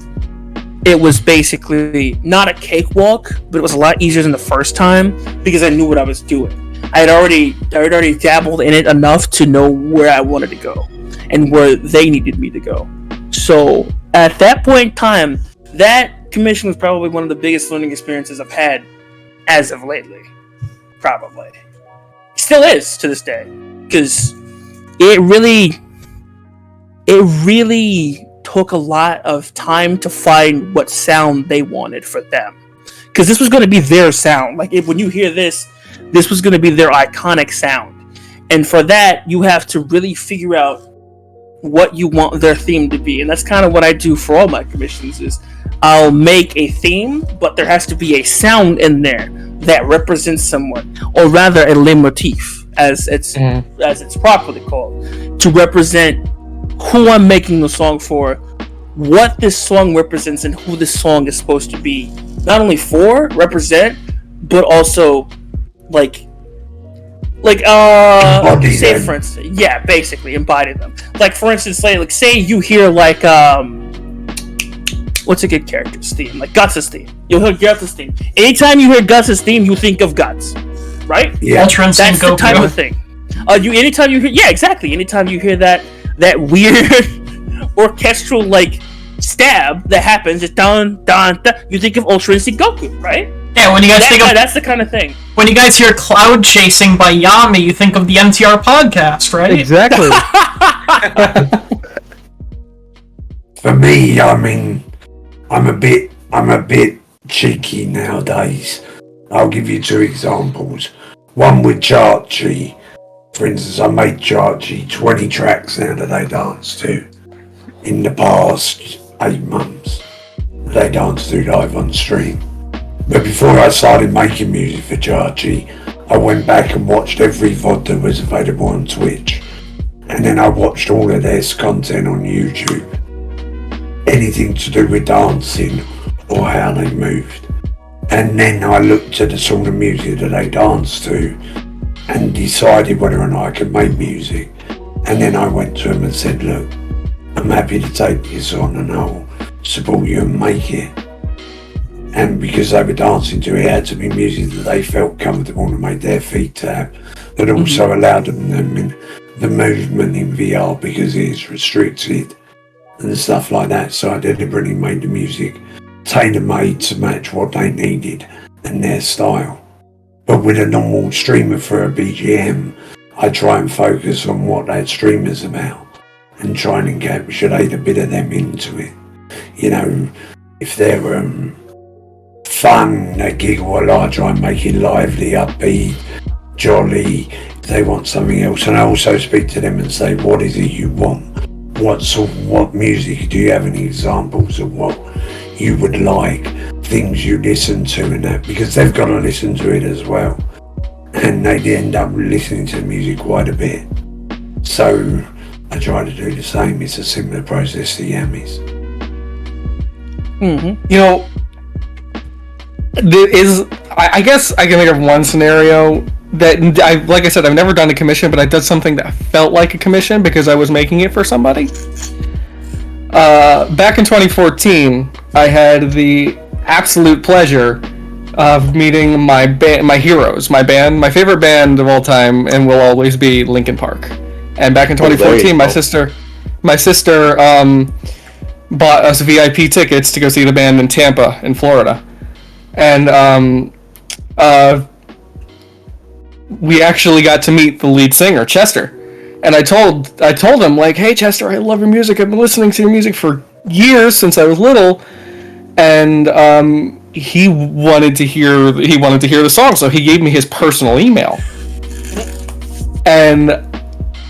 it was basically not a cakewalk, but it was a lot easier than the first time because I knew what I was doing. I had already dabbled in it enough to know where I wanted to go and where they needed me to go. So at that point in time, that commission was probably one of the biggest learning experiences I've had as of lately. Probably. Still is to this day. Because it really took a lot of time to find what sound they wanted for them. Because this was going to be their sound. Like, when you hear this was going to be their iconic sound. And for that, you have to really figure out what you want their theme to be. And that's kind of what I do for all my commissions is I'll make a theme, but there has to be a sound in there that represents someone. Or rather, a leitmotif, as it's properly called. To represent who I'm making the song for, what this song represents, and who this song is supposed to be not only for, represent, but also like Embody say them. for instance, yeah, basically embody them. Like for instance, say you hear like what's a good character's theme? Like Guts' theme. You'll hear Guts' theme. Anytime you hear Guts' theme, you think of Guts, right? Yeah. Ultra Instinct That's the type Goku. of thing. Anytime you hear, yeah, exactly. Anytime you hear that weird orchestral like stab that happens, it's dun dun dun. You think of Ultra Instinct Goku, right? Yeah, when you guys think of That's the kind of thing. when you guys hear Cloud Chasing by Yami, you think of the NTR podcast, right? Exactly. For me, I mean, I'm a bit cheeky nowadays. I'll give you 2 examples. One with Chachi. For instance, I made Chachi 20 tracks now that they dance to in the past 8 months. They dance to live on stream. But before I started making music for Chachi, I went back and watched every VOD that was available on Twitch. And then I watched all of their content on YouTube. Anything to do with dancing or how they moved. And then I looked at the sort of music that they danced to and decided whether or not I could make music. And then I went to them and said, look, I'm happy to take this on and I'll support you and make it. And because they were dancing to it, it had to be music that they felt comfortable to make their feet tap, that also allowed them the movement in VR because it is restricted and stuff like that. So I deliberately made the music tailor-made to match what they needed and their style. But with a normal streamer for a BGM, I try and focus on what that streamer's about and try and encapsulate a bit of them into it. You know, if they're fun, they giggle a lot, I try and make it lively, upbeat, jolly. If they want something else, and I also speak to them and say, what is it you want? What music? Do you have any examples of what you would like? Things you listen to and that, because they've got to listen to it as well. And they end up listening to the music quite a bit. So I try to do the same. It's a similar process to Yami's. Mm-hmm. You know, I guess I can think of one scenario that like I said, I've never done a commission, but I did something that felt like a commission because I was making it for somebody. Back in 2014, I had the absolute pleasure of meeting my heroes, my favorite band of all time, and will always be Linkin Park. And back in 2014, my sister bought us VIP tickets to go see the band in Tampa, in Florida. And we actually got to meet the lead singer, Chester. And I told him, like, hey Chester, I love your music. I've been listening to your music for years, since I was little. And he wanted to hear the song, so he gave me his personal email. And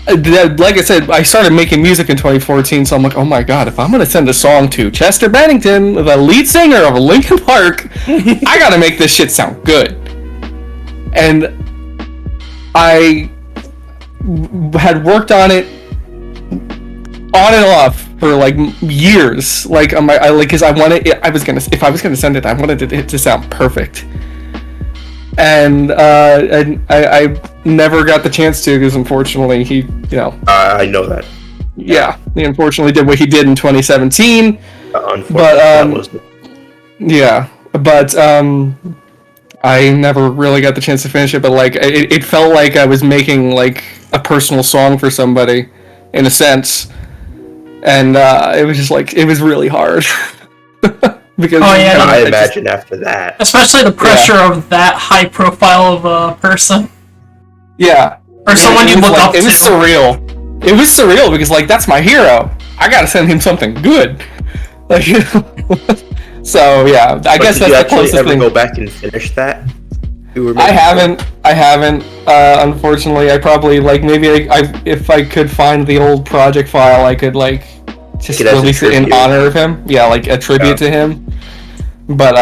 like I said, I started making music in 2014, so I'm like, oh my god, if I'm gonna send a song to Chester Bennington, the lead singer of Linkin Park, I gotta make this shit sound good. And I had worked on it on and off for like years, like on my, because if I was gonna send it, I wanted it to sound perfect. And I never got the chance to, because unfortunately he, I know that. Yeah, he unfortunately did what he did in 2017. Unfortunately, but I never really got the chance to finish it. But like, it felt like I was making like a personal song for somebody, in a sense, and it was just like, it was really hard. Because I imagine after that, especially the pressure of that high profile of a person. Yeah. Or someone you look up to. It was surreal. It was surreal because, like, that's my hero. I gotta send him something good. Like, so yeah, I guess that's the closest thing. Did you actually ever go back and finish that? I haven't. Unfortunately, I probably, like, maybe if I could find the old project file, I could, like, just release it in honor of him. Yeah, like a tribute to him. But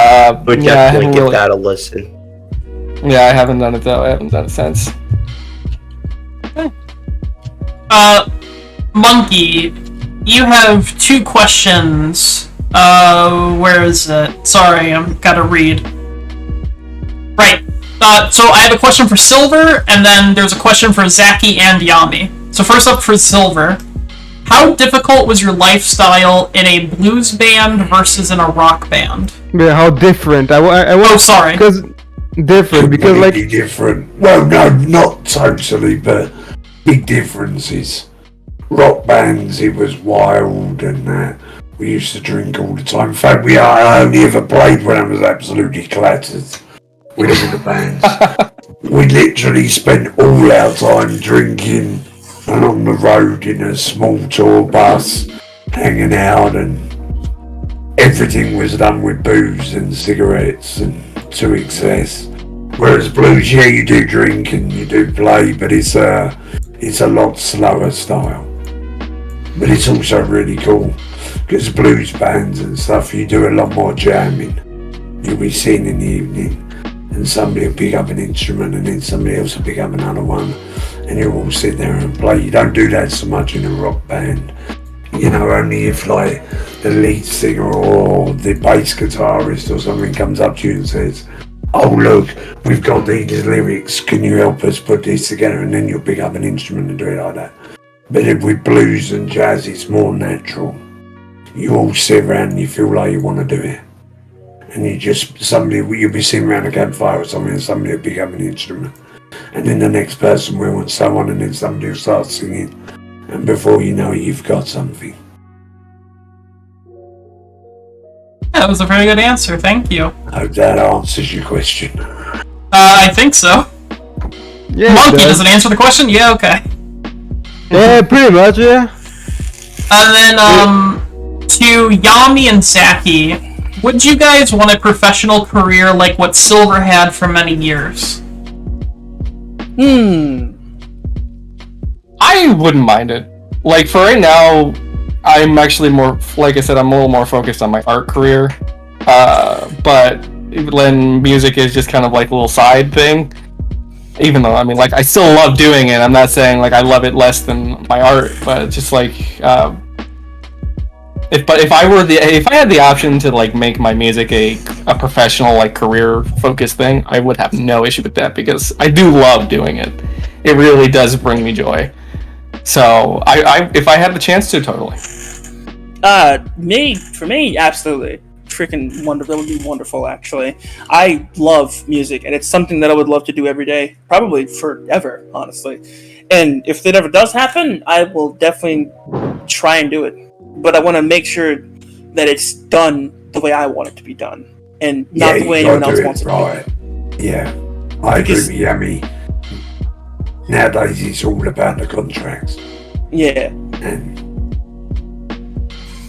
Would definitely give that a listen. Yeah, I haven't done it though. I haven't done it since. Monkey, you have 2 questions Where is it? Sorry, I'm gotta read. Right. So I have a question for Silver, and then there's a question for Zachy and Yami. So first up for Silver, how difficult was your lifestyle in a blues band versus in a rock band? Yeah, how different? Oh, sorry. Because different, because like different. Well, no, not totally, but big differences. Rock bands, it was wild, and we used to drink all the time. In fact, I only ever played when I was absolutely clattered with all the bands. We literally spent all our time drinking and on the road in a small tour bus, hanging out, and everything was done with booze and cigarettes and to excess. Whereas blues, yeah, you do drink and you do play, but it's a lot slower style. But it's also really cool because blues bands and stuff, you do a lot more jamming. You'll be sitting in the evening and somebody will pick up an instrument and then somebody else will pick up another one and you'll all sit there and play. You don't do that so much in a rock band. You know, only if like the lead singer or the bass guitarist or something comes up to you and says, oh look, we've got these lyrics, can you help us put this together? And then you'll pick up an instrument and do it like that. But with blues and jazz, it's more natural. You all sit around and you feel like you want to do it. And you'll be sitting around a campfire or something and somebody will pick up an instrument. And then the next person will and so on, and then somebody will start singing. And before you know it, you've got something. That was a very good answer, thank you. Hope that answers your question. I think so. yeah, Monkey, does it answer the question? Yeah, okay. Yeah, pretty much, yeah. And then, to Yami and Zachy, would you guys want a professional career like what Silver had for many years? I wouldn't mind it. Like, for right now, I'm actually more, like I said, I'm a little more focused on my art career. But then music is just kind of like a little side thing. Even though, I mean, like, I still love doing it. I'm not saying, like, I love it less than my art, but it's just like, if I had the option to, like, make my music a professional, like, career focused thing, I would have no issue with that because I do love doing it. It really does bring me joy. So if I had the chance to, totally. For me, absolutely. Freaking wonderful. That would be wonderful, actually. I love music, and it's something that I would love to do every day, probably forever, honestly. And if that ever does happen, I will definitely try and do it. But I want to make sure that it's done the way I want it to be done, and not the way anyone else wants it to be. Yeah, I agree with Yami. Nowadays, it's all about the contracts. Yeah. And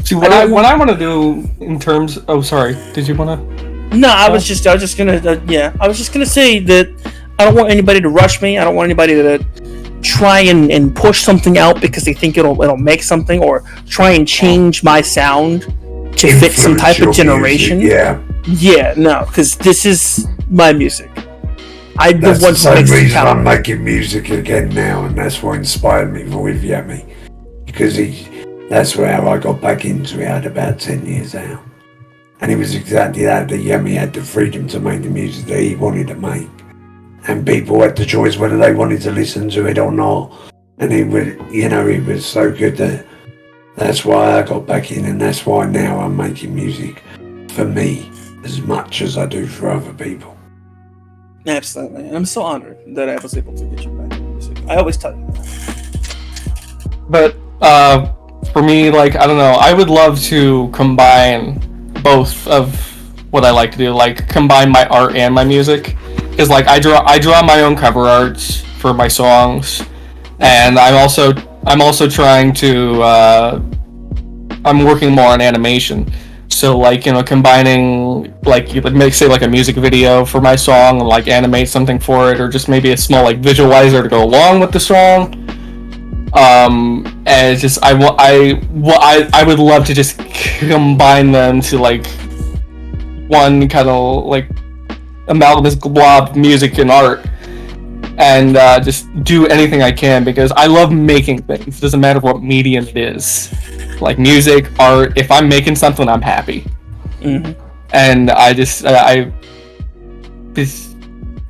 see, what I want to do in terms. Oh, sorry. Did you want to? No, I was just gonna say that I don't want anybody to rush me. I don't want anybody to try and push something out because they think it'll make something, or try and change my sound to fit some type of generation. Music, yeah, no, because this is my music. That's the same reason I'm making music again now, and that's what inspired me with Yami, because that's how I got back into it. I had about 10 years out, and it was exactly that Yami had the freedom to make the music that he wanted to make. And people had the choice whether they wanted to listen to it or not. And it was so good that's why I got back in, and that's why now I'm making music for me as much as I do for other people. Absolutely. I'm so honored that I was able to get you back in music. I always tell you that. But for me, like, I don't know, I would love to combine both of what I like to do, like combine my art and my music. Because, like, I draw my own cover arts for my songs, and I'm also trying to I'm working more on animation. So, like, combining, like, you make, say, like, a music video for my song and, like, animate something for it, or just maybe a small, like, visualizer to go along with the song. And it's just I would love to just combine them to, like, one kind of, like, amalgamous glob music and art, and just do anything I can, because I love making things. It doesn't matter what medium it is. like music, art. If I'm making something, I'm happy. Mhm. And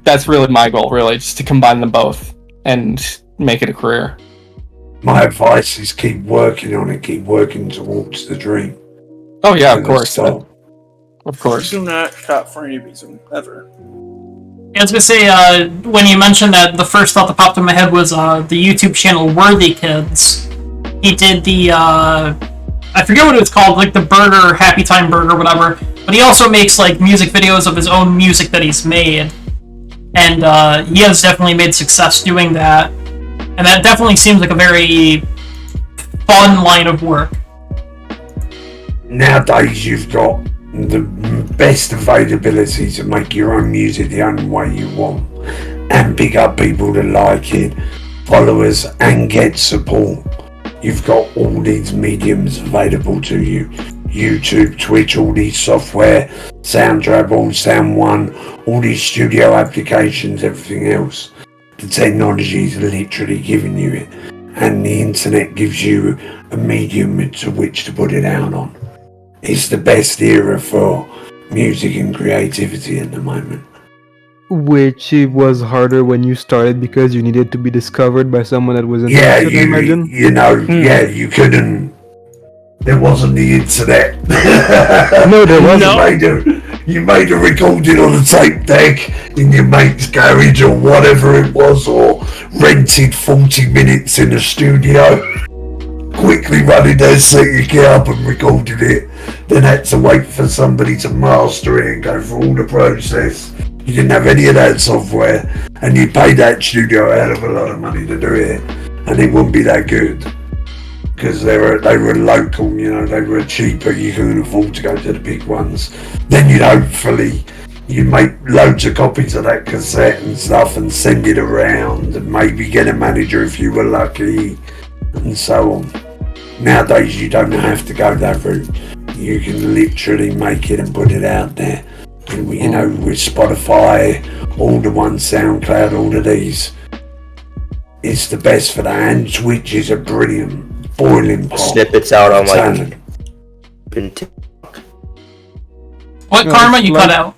that's really my goal, really, just to combine them both and make it a career. My advice is keep working on it, keep working towards the dream. Oh yeah, of Never course. stop. Of course. Do not stop for any reason ever. Yeah, I was gonna say, when you mentioned that, the first thought that popped in my head was the YouTube channel Worthy Kids. He did the, I forget what it's called, like the burger, Happy Time Burger, whatever. But he also makes like music videos of his own music that he's made. And he has definitely made success doing that. And that definitely seems like a very fun line of work. Nowadays, you've got the best availability to make your own music the only way you want, and pick up people that like it, followers, and get support. You've got all these mediums available to you. YouTube, Twitch, all these software, Soundtrap, Sound One, all these studio applications, everything else. The technology is literally giving you it, and the internet gives you a medium to which to put it out on. It's the best era for music and creativity at the moment. Which it was harder when you started because you needed to be discovered by someone that was Yeah, interested, I imagine. you couldn't. There wasn't the internet. No, there wasn't. You made a recording on a tape deck in your mate's garage or whatever it was, or rented 40 minutes in a studio. Quickly running there, set your gear up and recorded it. Then had to wait for somebody to master it and go through all the process. You didn't have any of that software, and you paid that studio a hell of a lot of money to do it, and it wouldn't be that good. Because they were local, they were cheaper, you couldn't afford to go to the big ones. Then you'd make loads of copies of that cassette and stuff and send it around, and maybe get a manager if you were lucky, and so on. Nowadays you don't have to go that route. You can literally make it and put it out there. And with Spotify, all the ones, SoundCloud, all of these, it's the best for that. And Twitch is a brilliant boiling pot. Snippets out on talent. What, Karma? You cut out.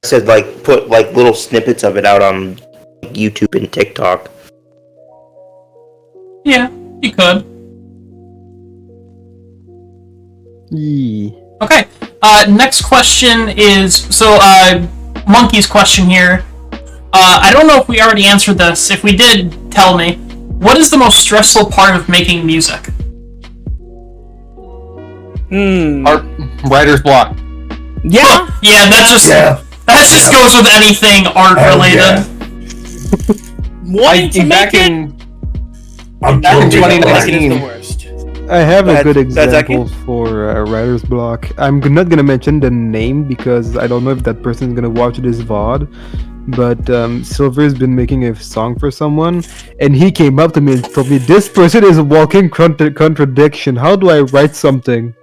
I said put little snippets of it out on YouTube and TikTok. Yeah, you could. Yeah. Okay. Next question is Monkey's question here. I don't know if we already answered this. If we did, tell me. What is the most stressful part of making music? Art, writer's block. Yeah. Yeah, that just goes with anything art related. Wanting to make it. I'm Back in totally 2019. Is the worst. I have a good That's example for writer's block. I'm not gonna mention the name because I don't know if that person is gonna watch this VOD. But Silver's been making a song for someone, and he came up to me and told me, "This person is a walking contradiction. How do I write something?"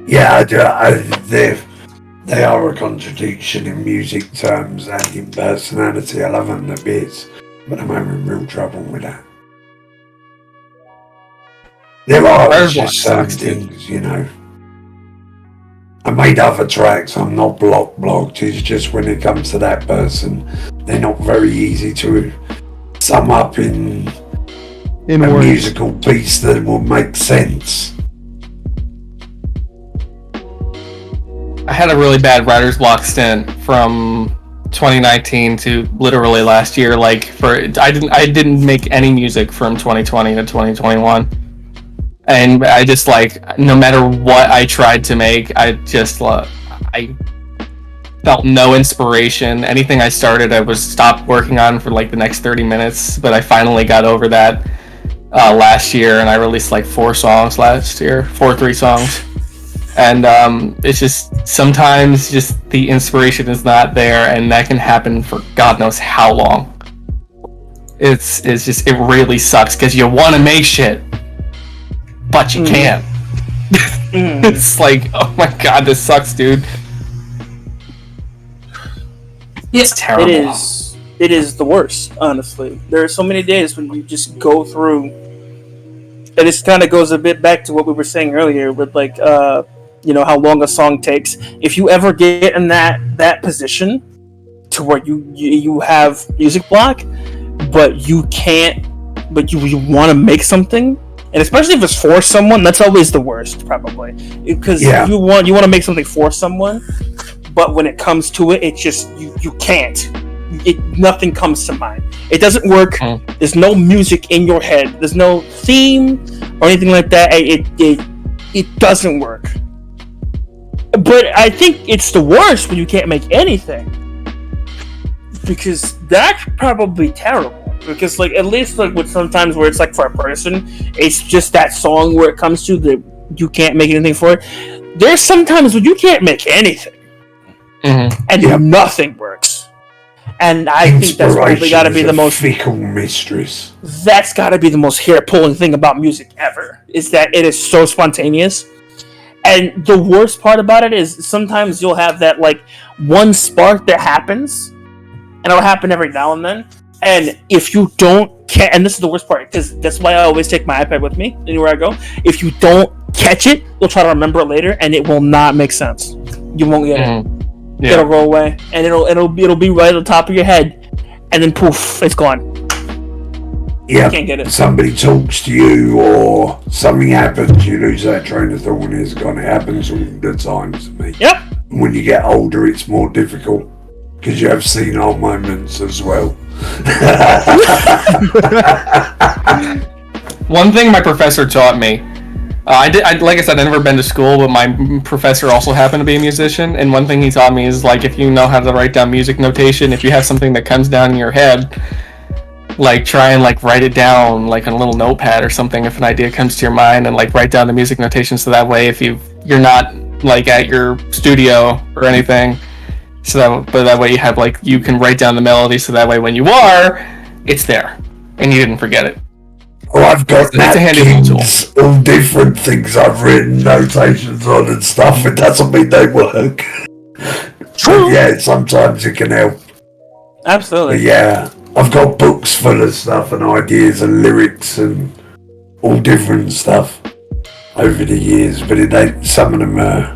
Yeah, they are a contradiction in music terms and in personality. I love them to bits, but I'm having real trouble with that. There are Writer's just block certain sucks, things, I made other tracks, I'm not blocked, it's just when it comes to that person, they're not very easy to sum up in a words. musical piece that will make sense. I had a really bad writer's block stint from 2019 to literally last year. I didn't make any music from 2020 to 2021. And I just no matter what I tried to make, I felt no inspiration. Anything I started, I was stopped working on for the next 30 minutes. But I finally got over that last year, and I released 4 songs last year, 3 songs. And it's just sometimes just the inspiration is not there, and that can happen for God knows how long. It really sucks because you want to make shit. But you can't. It's oh my god, this sucks, dude. It's terrible. It is the worst, honestly. There are so many days when you just go through And this kind of goes a bit back to what we were saying earlier with like how long a song takes. If you ever get in that position to where you have music block, but you can't, but you want to make something, and especially if it's for someone, that's always the worst, probably, because you want to make something for someone, but when it comes to it, it's just you can't. Nothing comes to mind. It doesn't work. There's no music in your head. There's no theme or anything like that. It doesn't work. But I think it's the worst when you can't make anything, because that's probably terrible. Because like at least like with sometimes where it's like for a person, it's just that song where it comes to that you can't make anything for it. There's sometimes when you can't make anything, and nothing works. And I think that's probably got to be the most fickle mistress. That's got to be the most hair-pulling thing about music ever, is that it is so spontaneous. And the worst part about it is sometimes you'll have that like one spark that happens, and it'll happen every now and then. And if you don't catch, and this is the worst part, because that's why I always take my iPad with me anywhere I go. If you don't catch it, you'll try to remember it later, and it will not make sense. You won't get it. Yeah. It'll go away, and it'll be right on the top of your head, and then poof, it's gone. Yeah, you can't get it. Somebody talks to you, or something happens, you lose that train of thought, and it's gone. It happens all the time to me. Yep. When you get older, it's more difficult because you have senile moments as well. One thing my professor taught me. Like I said, I've never been to school, but my professor also happened to be a musician, and one thing he taught me is, like, if you know how to write down music notation, if you have something that comes down in your head, like, try and, like, write it down, like, on a little notepad or something if an idea comes to your mind, and, like, write down the music notation so that way if you're not, like, at your studio or anything, but that way you have, like, you can write down the melody so that way when you are, it's there, and you didn't forget it. Oh, I've got that's a handy tool. All different things I've written notations on and stuff. It doesn't mean they work. True. But yeah, sometimes it can help. Absolutely. But yeah, I've got books full of stuff and ideas and lyrics and all different stuff over the years. But it ain't, some of them are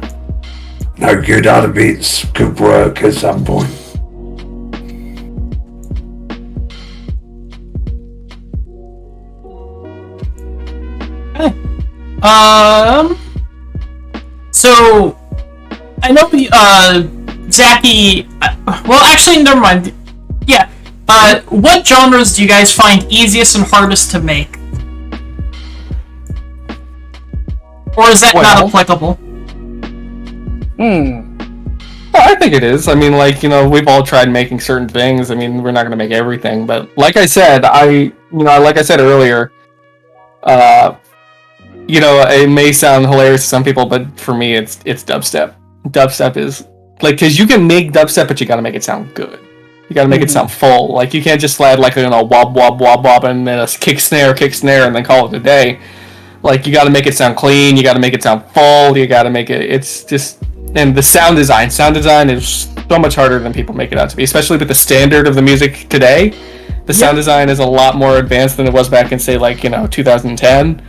no good. Other bits could work at some point. So I know Zachy. Well, actually, never mind. Yeah. What genres do you guys find easiest and hardest to make? Or is that not applicable? I think it is. I mean, like, we've all tried making certain things. I mean, we're not going to make everything, but like I said, like I said earlier, it may sound hilarious to some people, but for me, it's dubstep. Dubstep is, like, because you can make dubstep, but you gotta make it sound good. You gotta make it sound full. Like, you can't just slide, like, wob, wob, wob, wob, and then a kick, snare, and then call it a day. Like, you gotta make it sound clean, you gotta make it sound full, you gotta make it, it's just, and the sound design is so much harder than people make it out to be, especially with the standard of the music today. The sound design is a lot more advanced than it was back in, say, like, 2010.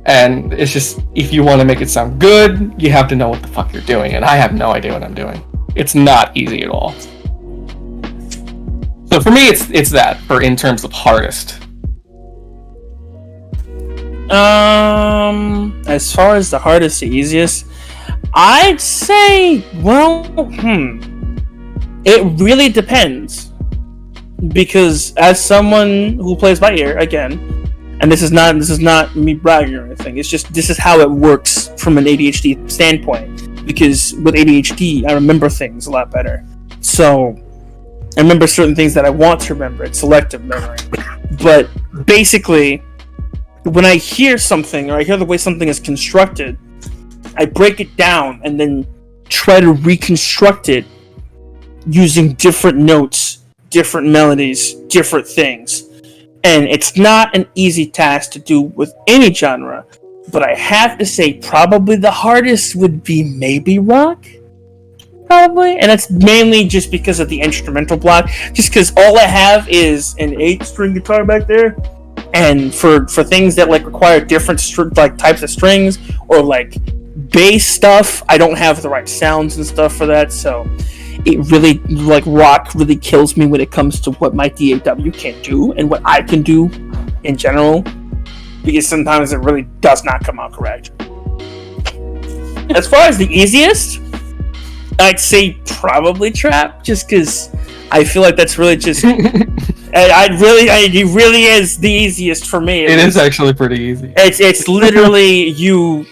And it's just, if you want to make it sound good, you have to know what the fuck you're doing, and I have no idea what I'm doing. It's not easy at all. So for me, it's that, for in terms of hardest. As far as the hardest to easiest, I'd say, well, it really depends. Because as someone who plays by ear, again, and this is not me bragging or anything. It's just, this is how it works from an ADHD standpoint. Because with ADHD, I remember things a lot better. So I remember certain things that I want to remember. It's selective memory. But basically, when I hear something, or I hear the way something is constructed, I break it down and then try to reconstruct it using different notes, different melodies, different things. And it's not an easy task to do with any genre, but I have to say probably the hardest would be maybe rock. Probably. And that's mainly just because of the instrumental block. Just because all I have is an 8-string guitar back there And for things that like require different types of strings or like bass stuff, I don't have the right sounds and stuff for that. So it really, like, rock really kills me when it comes to what my DAW can do and what I can do in general, because sometimes it really does not come out correct. As far as the easiest, I'd say probably trap, just because I feel like that's really just. It really is the easiest for me. It is actually pretty easy. It's literally you.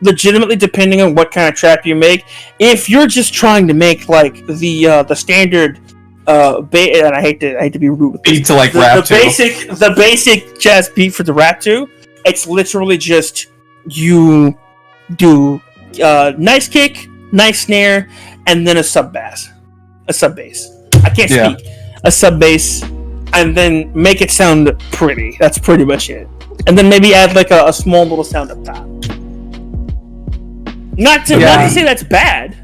Legitimately, depending on what kind of trap you make, if you're just trying to make like the standard and I hate to be rude with this, beat to like rap to. The basic jazz beat for the rap to, it's literally just you do nice kick, nice snare, and then a sub bass. I can't speak. A sub bass, and then make it sound pretty. That's pretty much it. And then maybe add like a small little sound up top. Not to say that's bad.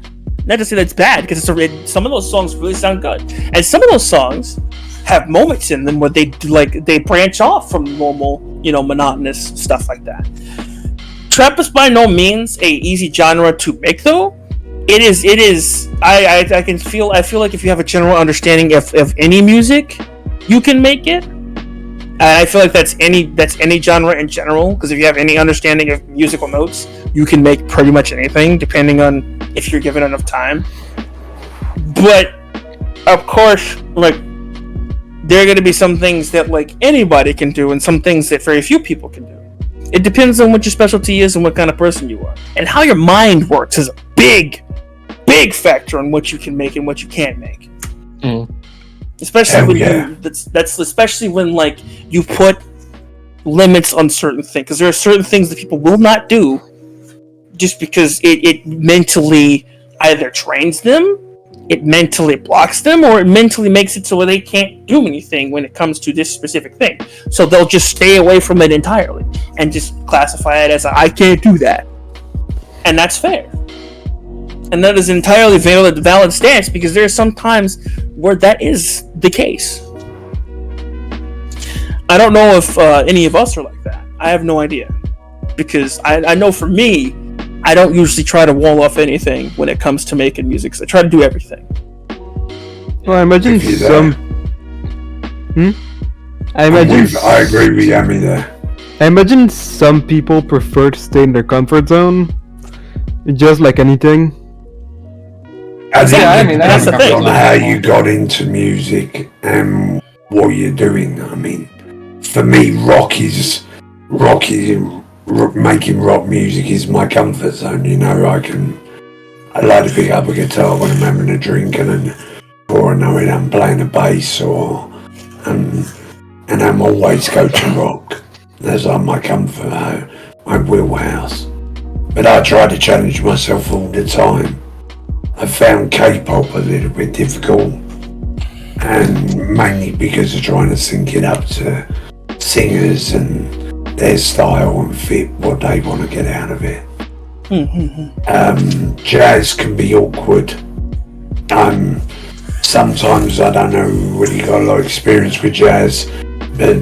Not to say that's bad, because some of those songs really sound good, and some of those songs have moments in them where they branch off from normal, monotonous stuff like that. Trap is by no means a easy genre to make, though. It is. I feel like if you have a general understanding of any music, you can make it. And I feel like that's any genre in general, because if you have any understanding of musical notes, you can make pretty much anything, depending on if you're given enough time. But of course, like, there are going to be some things that like anybody can do, and some things that very few people can do. It depends on what your specialty is and what kind of person you are, and how your mind works is a big factor on what you can make and what you can't make. Especially especially when like you put limits on certain things, because there are certain things that people will not do just because it mentally either trains them, it mentally blocks them, or it mentally makes it so they can't do anything when it comes to this specific thing. So they'll just stay away from it entirely and just classify it as I can't do that. And that's fair. And that is an entirely valid stance, because there are some times where that is the case. I don't know if any of us are like that. I have no idea. Because I know for me, I don't usually try to wall off anything when it comes to making music, because I try to do everything. Well, I imagine some... I agree with Yami there. I imagine some people prefer to stay in their comfort zone, just like anything. I think that's the thing. On how you got into music and what you're doing. I mean, for me, making rock music is my comfort zone. I like to pick up a guitar when I'm having a drink, and before I know it, I'm playing a bass, and I'm always go to rock. That's like my comfort, my wheelhouse. But I try to challenge myself all the time. I found K-pop a little bit difficult, and mainly because of trying to sync it up to singers and their style and fit what they want to get out of it. Jazz can be awkward. Sometimes I don't know whether you got a lot of experience with jazz, but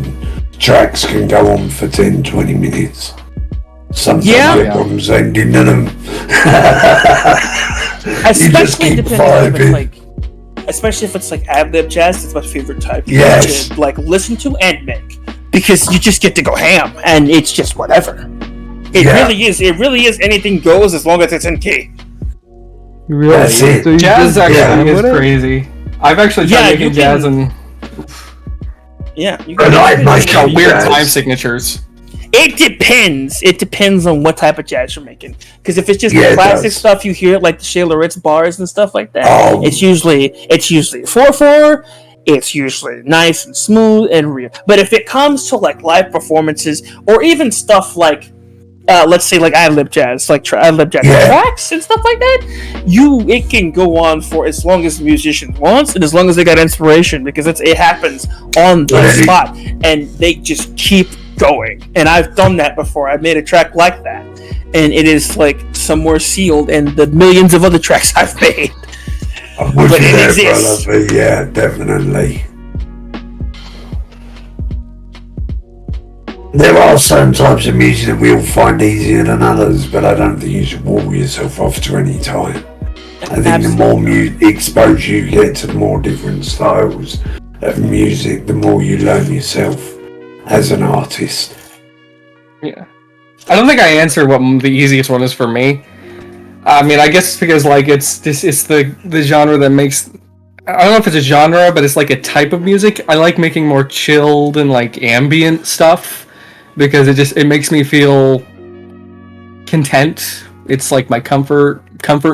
tracks can go on for 10-20 minutes. Sometimes the problems ain't doing none of them. Especially if it's like ad-lib jazz. It's my favorite type to like listen to and make, because you just get to go ham and it's just whatever. It really is anything goes as long as it's in key. Really? That's it. So Jazz actually is crazy. I've actually tried making jazz and you can weird time signatures. It depends. It depends on what type of jazz you're making. Because if it's just the classic stuff you hear, like the Shayla Ritz bars and stuff like that, it's usually 4/4. It's usually nice and smooth and real. But if it comes to like live performances, or even stuff like, let's say like ad-lib jazz, like ad-lib jazz tracks and stuff like that, it can go on for as long as the musician wants, and as long as they got inspiration, because it happens on the spot, and they just keep going. And I've done that before. I've made a track like that, and it is like somewhere sealed in the millions of other tracks I've made. I'm with you there, brother. Yeah, definitely. There are certain types of music that we'll find easier than others, but I don't think you should wall yourself off to any time. I think the more exposure you get to more different styles of music, the more you learn yourself as an artist. Yeah. I don't think I answered what the easiest one is for me. I mean, I guess it's because like it's the genre that makes. I don't know if it's a genre, but it's like a type of music. I like making more chilled and like ambient stuff because it makes me feel content. It's like my comfort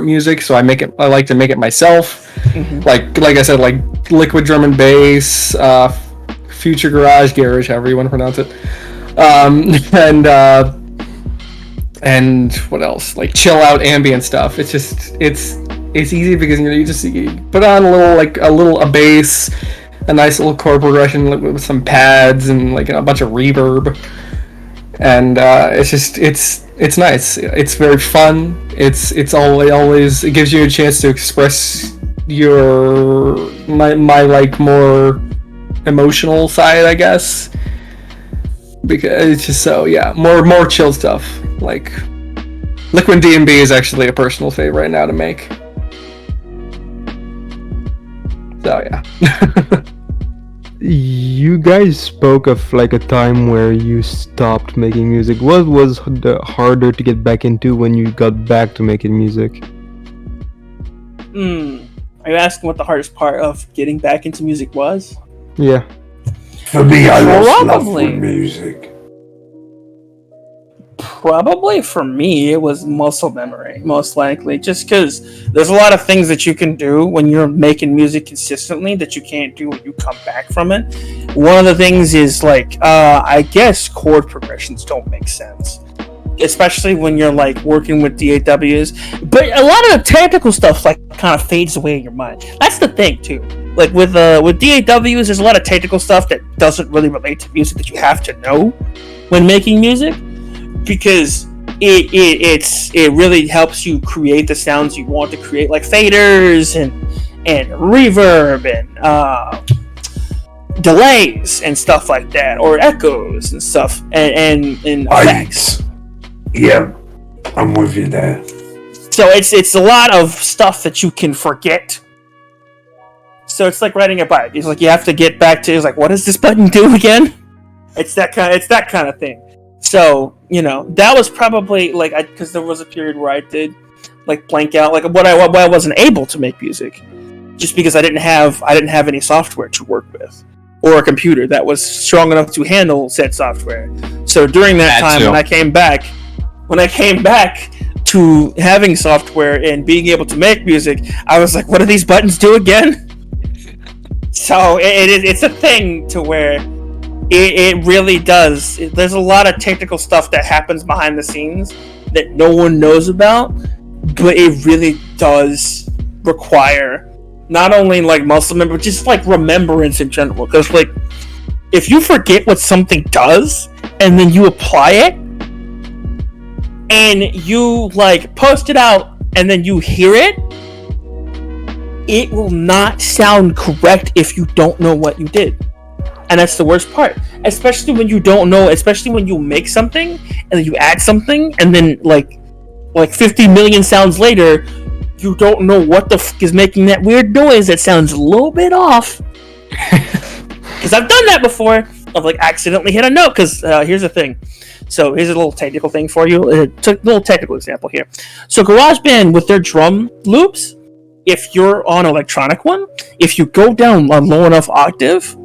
music, so I like to make it myself. Mm-hmm. Like I said, like liquid drum and bass, future garage, however you want to pronounce it, and what else? Like chill out ambient stuff. It's just it's easy because you put on a bass, a nice little chord progression with some pads and like a bunch of reverb, and it's nice. It's very fun. It gives you a chance to express my like more emotional side, I guess. Because it's just more chill stuff. Like Liquid D&B is actually a personal favorite right now to make. So yeah. You guys spoke of like a time where you stopped making music. What was the harder to get back into when you got back to making music? Are you asking what the hardest part of getting back into music was? Yeah. For me, I lost love with music. Probably for me, it was muscle memory, most likely. Just because there's a lot of things that you can do when you're making music consistently that you can't do when you come back from it. One of the things is like, I guess chord progressions don't make sense. Especially when you're like working with DAWs. But a lot of the technical stuff like kind of fades away in your mind. That's the thing too. Like with DAWs, there's a lot of technical stuff that doesn't really relate to music that you have to know when making music. Because it really helps you create the sounds you want to create, like faders and reverb and delays and stuff like that, or echoes and stuff and effects. Yeah, I'm with you there. So it's a lot of stuff that you can forget. So it's like riding a bike. It's like you have to get back to. It's like, what does this button do again? It's that kind of thing. So, that was probably like because there was a period where I did like blank out like what I wasn't able to make music just because I didn't have any software to work with or a computer that was strong enough to handle said software. So during that time when I came back to having software and being able to make music, I was like, what do these buttons do again? So it's a thing to where It really does. There's a lot of technical stuff that happens behind the scenes that no one knows about, but it really does require not only like muscle memory, but just like remembrance in general. Because like, if you forget what something does and then you apply it, and you like post it out and then you hear it, it will not sound correct if you don't know what you did. And that's the worst part, especially when you don't know, especially when you make something and then you add something and then like 50 million sounds later, you don't know what the f is making that weird noise that sounds a little bit off. Because I've done that before. I've like accidentally hit a note. Because here's the thing. So here's a little technical thing for you. A little technical example here. So GarageBand with their drum loops, if you're on an electronic one, if you go down a low enough octave,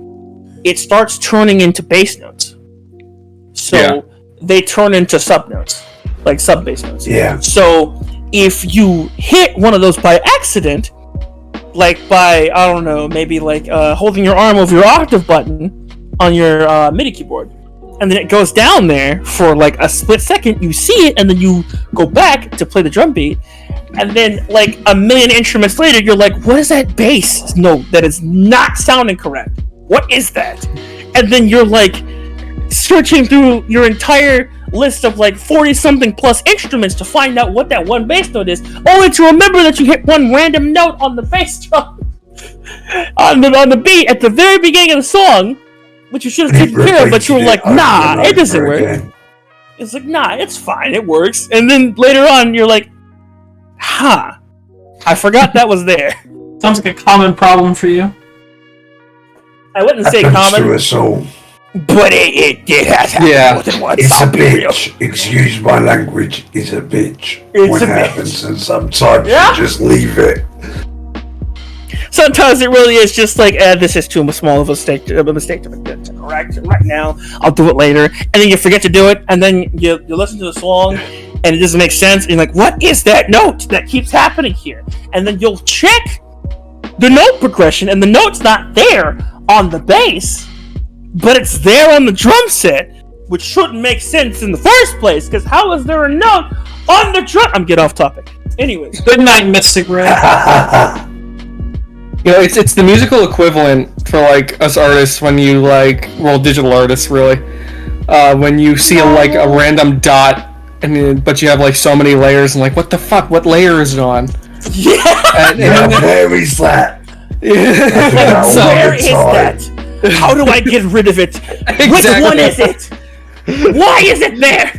it starts turning into bass notes. So they turn into sub notes, like sub bass notes. Yeah. So if you hit one of those by accident, like by, I don't know, maybe like holding your arm over your octave button on your MIDI keyboard, and then it goes down there for like a split second, you see it, and then you go back to play the drum beat, and then like a million instruments later, you're like, what is that bass note that is not sounding correct? What is that? And then you're like searching through your entire list of like 40 something plus instruments to find out what that one bass note is, only to remember that you hit one random note on the bass drum on the beat at the very beginning of the song, which you should have And he taken care of, but you were repeated like, over nah, and it doesn't over work. again. It's like, nah, it's fine, it works. And then later on, you're like, huh, I forgot that was there. Sounds like a common problem for you. I wouldn't say Happens to common, us all. but it has happened Yeah. more than once. It's a I'll be real. bitch. Excuse my language. It's a bitch. It's when a it bitch. happens, and sometimes Yeah. you just leave it. Sometimes it really is just like, this is too small of a mistake to correct it right now. I'll do it later, and then you forget to do it, and then you listen to the song, and it doesn't make sense. And you're like, what is that note that keeps happening here? And then you'll check the note progression, and the note's not there on the bass, but it's there on the drum set, which shouldn't make sense in the first place. Because how is there a note on the drum? I'm getting off topic. Anyways. Good night, Mystic Ray. You know, it's the musical equivalent for like us artists when you digital artists really, when you see a random dot but you have like so many layers and like what the fuck, what layer is it on? Yeah. Where is that? So, Where is that? How do I get rid of it? Which one is it? Why is it there?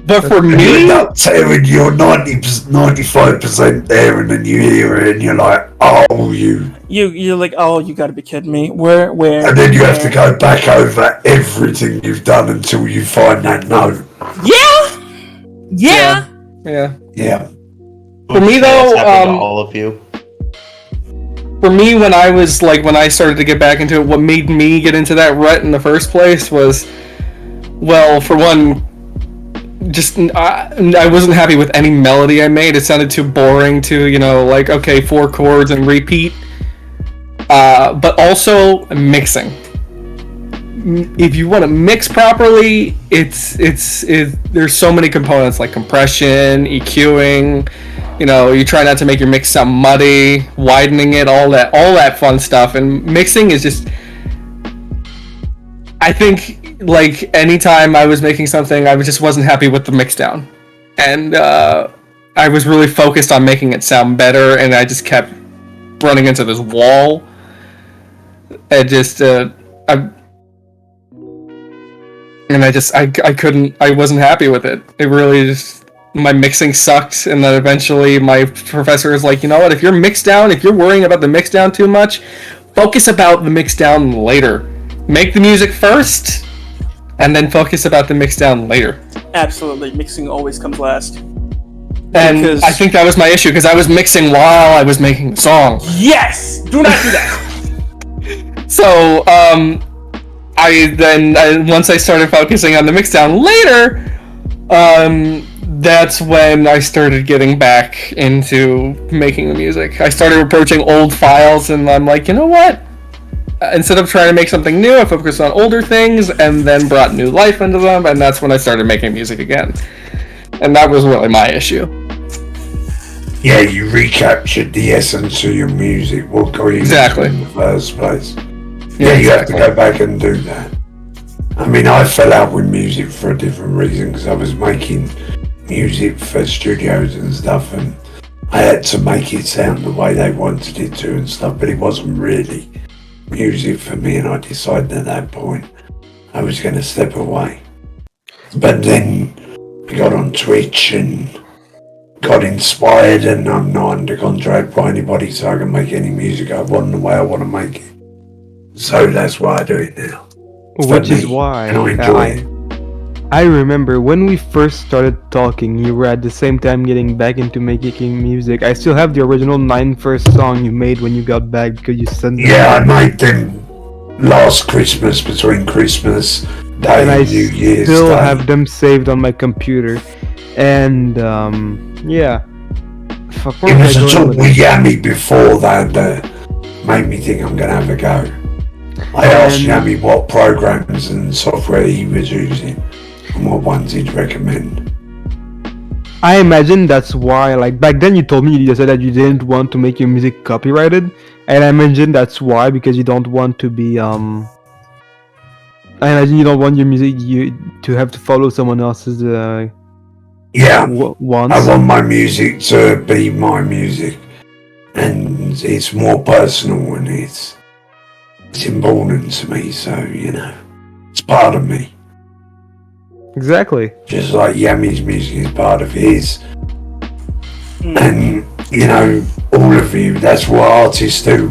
but for You're me, not tearing your 95% there, and then you hear it, and you're like, oh, You're like, oh, you gotta be kidding me. Where? and then you have to go back over everything you've done until you find that note. Yeah. yeah. For me though, all of you. for me, when I started to get back into it, what made me get into that rut in the first place was, well, for one, just I wasn't happy with any melody I made. It sounded too boring to, okay, 4 chords and repeat. But also mixing. If you want to mix properly, there's so many components like compression, EQing. You try not to make your mix sound muddy, widening it, all that fun stuff. And mixing is just, I think, like anytime I was making something, I just wasn't happy with the mix down, and I was really focused on making it sound better, and I just kept running into this wall. I wasn't happy with it. It really just, my mixing sucked, and then eventually my professor was like, you know what, if you're worrying about the mix down too much, focus about the mix down later. Make the music first, and then focus about the mix down later. Absolutely, mixing always comes last. And I think that was my issue, because I was mixing while I was making the song. Yes! Do not do that! So, once I started focusing on the mix down later, that's when I started getting back into making the music. I started approaching old files, and I'm like, you know what? Instead of trying to make something new, I focused on older things, and then brought new life into them, and that's when I started making music again. And that was really my issue. Yeah, you recaptured the essence of your music, what got you Exactly. in the first place. Yeah, You have to exactly. go back and do that. I mean, I fell out with music for a different reason, because I was making music for studios and stuff, and I had to make it sound the way they wanted it to and stuff, but it wasn't really music for me, and I decided at that point I was going to step away. But then I got on Twitch and got inspired, and I'm not under contract by anybody, so I can make any music I want the way I want to make it. So that's why I do it now. Which is why and I enjoy it. I remember when we first started talking, you were at the same time getting back into making music. I still have the original 9 first song you made when you got back, because you sent them. Yeah, I made them last Christmas, between Christmas Day and I and New Year's still Day. have them saved on my computer. And yeah. Fuck, where It was was I a going talk with with this? Yami before that made me think I'm going to have a go. I asked Yami what programs and software he was using and what ones he'd recommend. I imagine that's why, like, back then you told me, you said that you didn't want to make your music copyrighted, and I imagine that's why, because you don't want to be, I imagine you don't want your music to have to follow someone else's, Yeah, wants. I want my music to be my music, and it's more personal, and it's important to me, so, you know, it's part of me. Exactly. Just like Yami's music is part of his. And, you know, all of you, that's what artists do.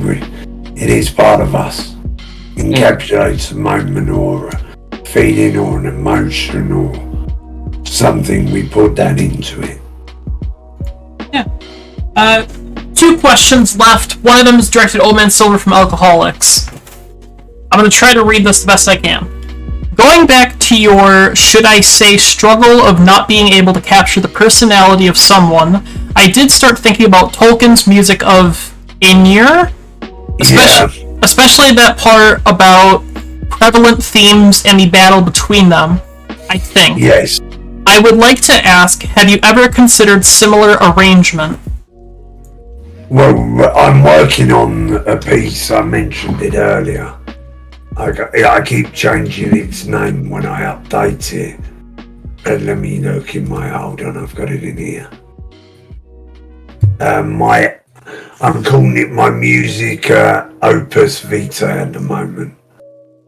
It is part of us. Encapsulates a moment or a feeling or an emotion or something, we put that into it. Yeah. 2 questions left. One of them is directed at OldManSilver from Alcoholics. I'm going to try to read this the best I can. Going back to your, should I say, struggle of not being able to capture the personality of someone, I did start thinking about Tolkien's music of Aenir, especially that part about prevalent themes and the battle between them, I think. Yes. I would like to ask, have you ever considered similar arrangement? Well, I'm working on a piece, I mentioned it earlier. I keep changing its name when I update it. And let me look in my, hold on, I've got it in here. I'm calling it my music opus vita at the moment.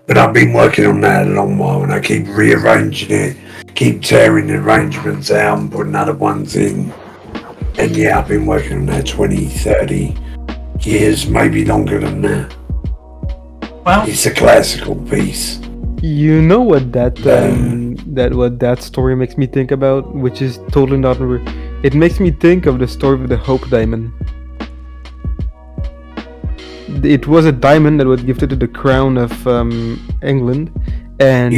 But I've been working on that a long while and I keep rearranging it, keep tearing the arrangements out and putting other ones in. And yeah, I've been working on that 20, 30 years, maybe longer than that. Wow. It's a classical piece. You know what that story makes me think about, which is totally not. It makes me think of the story of the Hope Diamond. It was a diamond that was gifted to the crown of England, and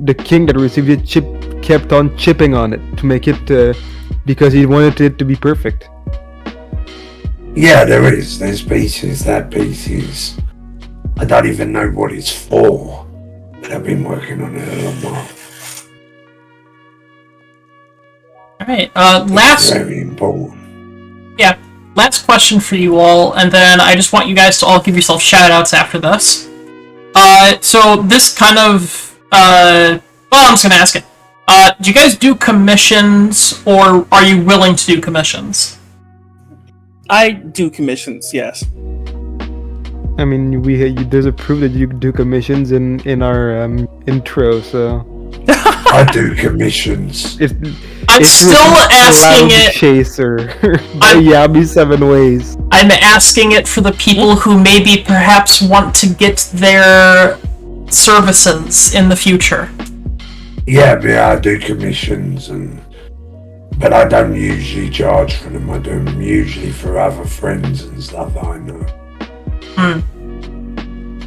the king that received it kept on chipping on it to make it because he wanted it to be perfect. Yeah, there's pieces. That piece is, I don't even know what it's for, but I've been working on it a long while. Alright, It's very important. Yeah, last question for you all, and then I just want you guys to all give yourself shout-outs after this. So this kind of, well, I'm just gonna ask it. Do you guys do commissions, or are you willing to do commissions? I do commissions, yes. I mean, there's a proof that you do commissions in our intro, so. I do commissions. I'm still asking it. Chaser by Yami7Ways. I'm asking it for the people who maybe perhaps want to get their services in the future. Yeah, I do commissions, but I don't usually charge for them. I do them usually for other friends and stuff that I know.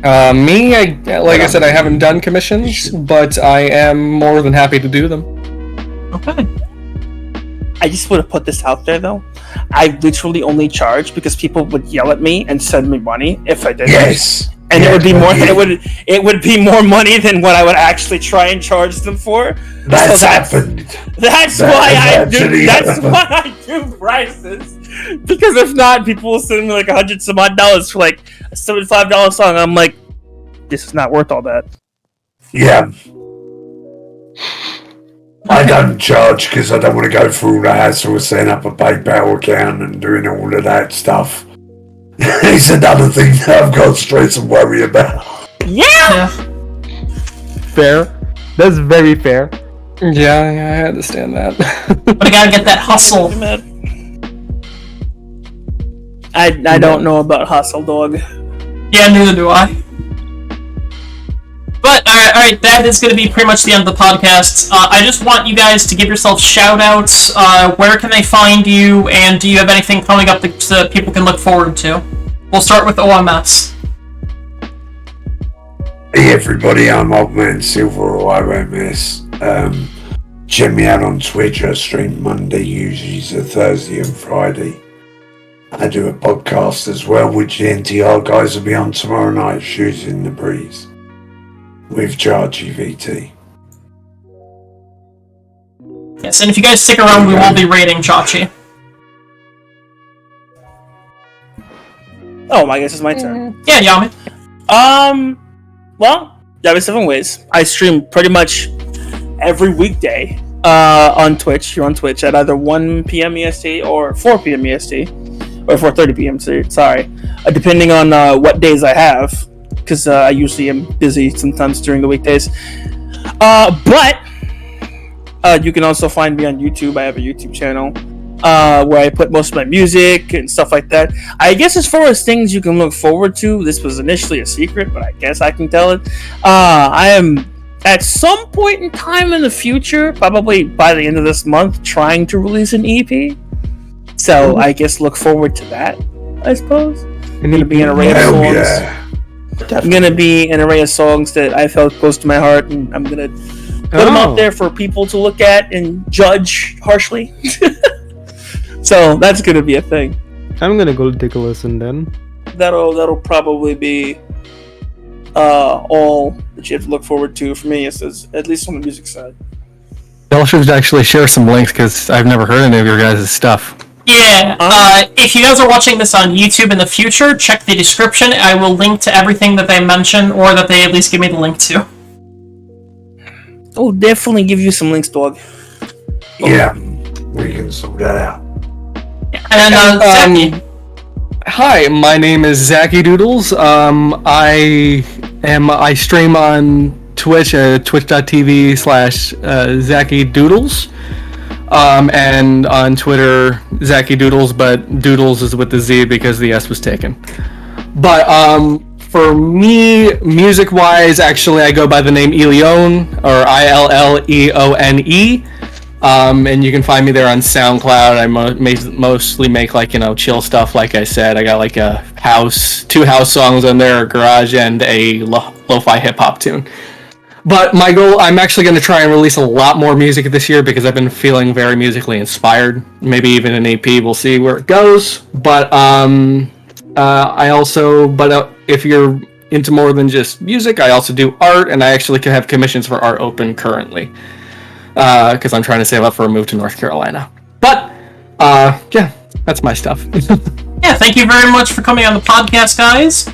Like I said, I haven't done commissions, but I am more than happy to do them. Okay. I just want to put this out there, though. I literally only charge because people would yell at me and send me money if I didn't. Yes. And it would be more. It would be more money than what I would actually try and charge them for. That's happened. That's why I do. That's why I do prices. Because if not, people will send me like $100 for like a $75 song. I'm like, this is not worth all that. Yeah. I don't charge because I don't want to go through the hassle of setting up a PayPal account and doing all of that stuff. It's another thing that I've got stress and worry about. Yeah. Fair. That's very fair. Yeah, I understand that. But I gotta get that hustle. I don't know about hustle, dog. Yeah, neither do I. But, alright, that is going to be pretty much the end of the podcast. I just want you guys to give yourself shout-outs. Where can they find you, and do you have anything coming up that people can look forward to? We'll start with OMS. Hey everybody, I'm OldManSilver or OMS. Check me out on Twitch. I stream Monday, usually so Thursday and Friday. I do a podcast as well, which the NTR guys will be on tomorrow night, Shooting in the Breeze, with ZachyVT. Yes, and if you guys stick around, we will be rating Zachy. Oh, I guess it's my turn. Yeah, Yami. Well, Yami7Ways. I stream pretty much every weekday on Twitch. Here on Twitch at either 1 p.m. EST or 4 p.m. EST. Or 4:30 p.m. Sorry, depending on what days I have. because I usually am busy sometimes during the weekdays. But you can also find me on YouTube. I have a YouTube channel where I put most of my music and stuff like that. I guess as far as things you can look forward to, this was initially a secret, but I guess I can tell it. I am at some point in time in the future, probably by the end of this month, trying to release an EP. So I guess look forward to that, I suppose. I'm going to be an array of songs. Yeah. I'm going to be an array of songs that I felt close to my heart, and I'm going to put them out there for people to look at and judge harshly. So that's going to be a thing. I'm gonna go take a listen then. That'll probably be all that you have to look forward to for me, at least on the music side. Y'all should actually share some links because I've never heard any of your guys' stuff. Yeah, if you guys are watching this on YouTube in the future, check the description. I will link to everything that they mention, or that they at least give me the link to. I'll definitely give you some links, dog. Yeah, we can sort that out. And Zachy. Hi, my name is ZachyDoodles. I stream on Twitch at twitch.tv/ZachyDoodles. And on Twitter, ZachyDoodles, but Doodles is with the Z because the S was taken. But for me, music-wise, actually, I go by the name Ileone, or Illeone. And you can find me there on SoundCloud. I mostly make chill stuff. Like I said, I got like two house songs on there, a garage, and a lo-fi hip hop tune. But my goal, I'm actually going to try and release a lot more music this year because I've been feeling very musically inspired. Maybe even an EP. We'll see where it goes. But if you're into more than just music, I also do art, and I actually have commissions for art open currently. Because I'm trying to save up for a move to North Carolina. But, yeah, that's my stuff. Yeah, thank you very much for coming on the podcast, guys.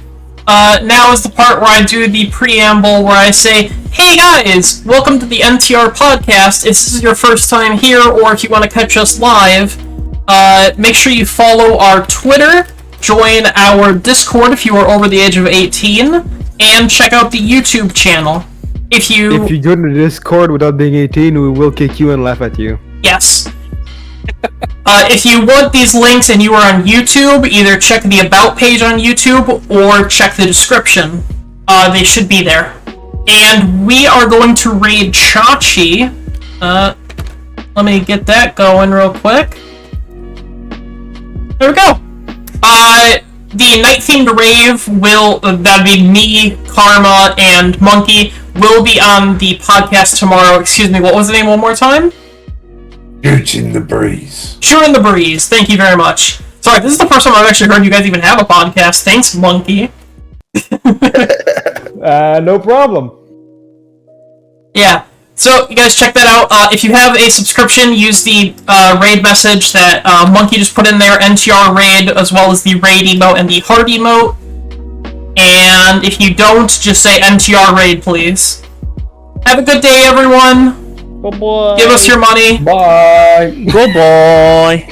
Now is the part where I do the preamble where I say, hey guys, welcome to the NTR podcast. If this is your first time here, or if you want to catch us live, make sure you follow our Twitter, join our Discord if you are over the age of 18, and check out the YouTube channel. If you join the Discord without being 18, we will kick you and laugh at you. Yes. If you want these links and you are on YouTube, either check the About page on YouTube or check the description. They should be there. And we are going to raid Chachi. Let me get that going real quick. There we go. The NightThemedRave that'd be me, Karma, and Monkey, will be on the podcast tomorrow. Excuse me, what was the name one more time? Shooting the Breeze. Shooting the Breeze, thank you very much. Sorry, this is the first time I've actually heard you guys even have a podcast. Thanks, Monkey. No problem. Yeah, so you guys check that out. If you have a subscription, use the raid message that Monkey just put in there, NTR raid, as well as the raid emote and the heart emote. And if you don't, just say NTR raid, please. Have a good day, everyone. Good boy. Give us your money. Bye. Good boy.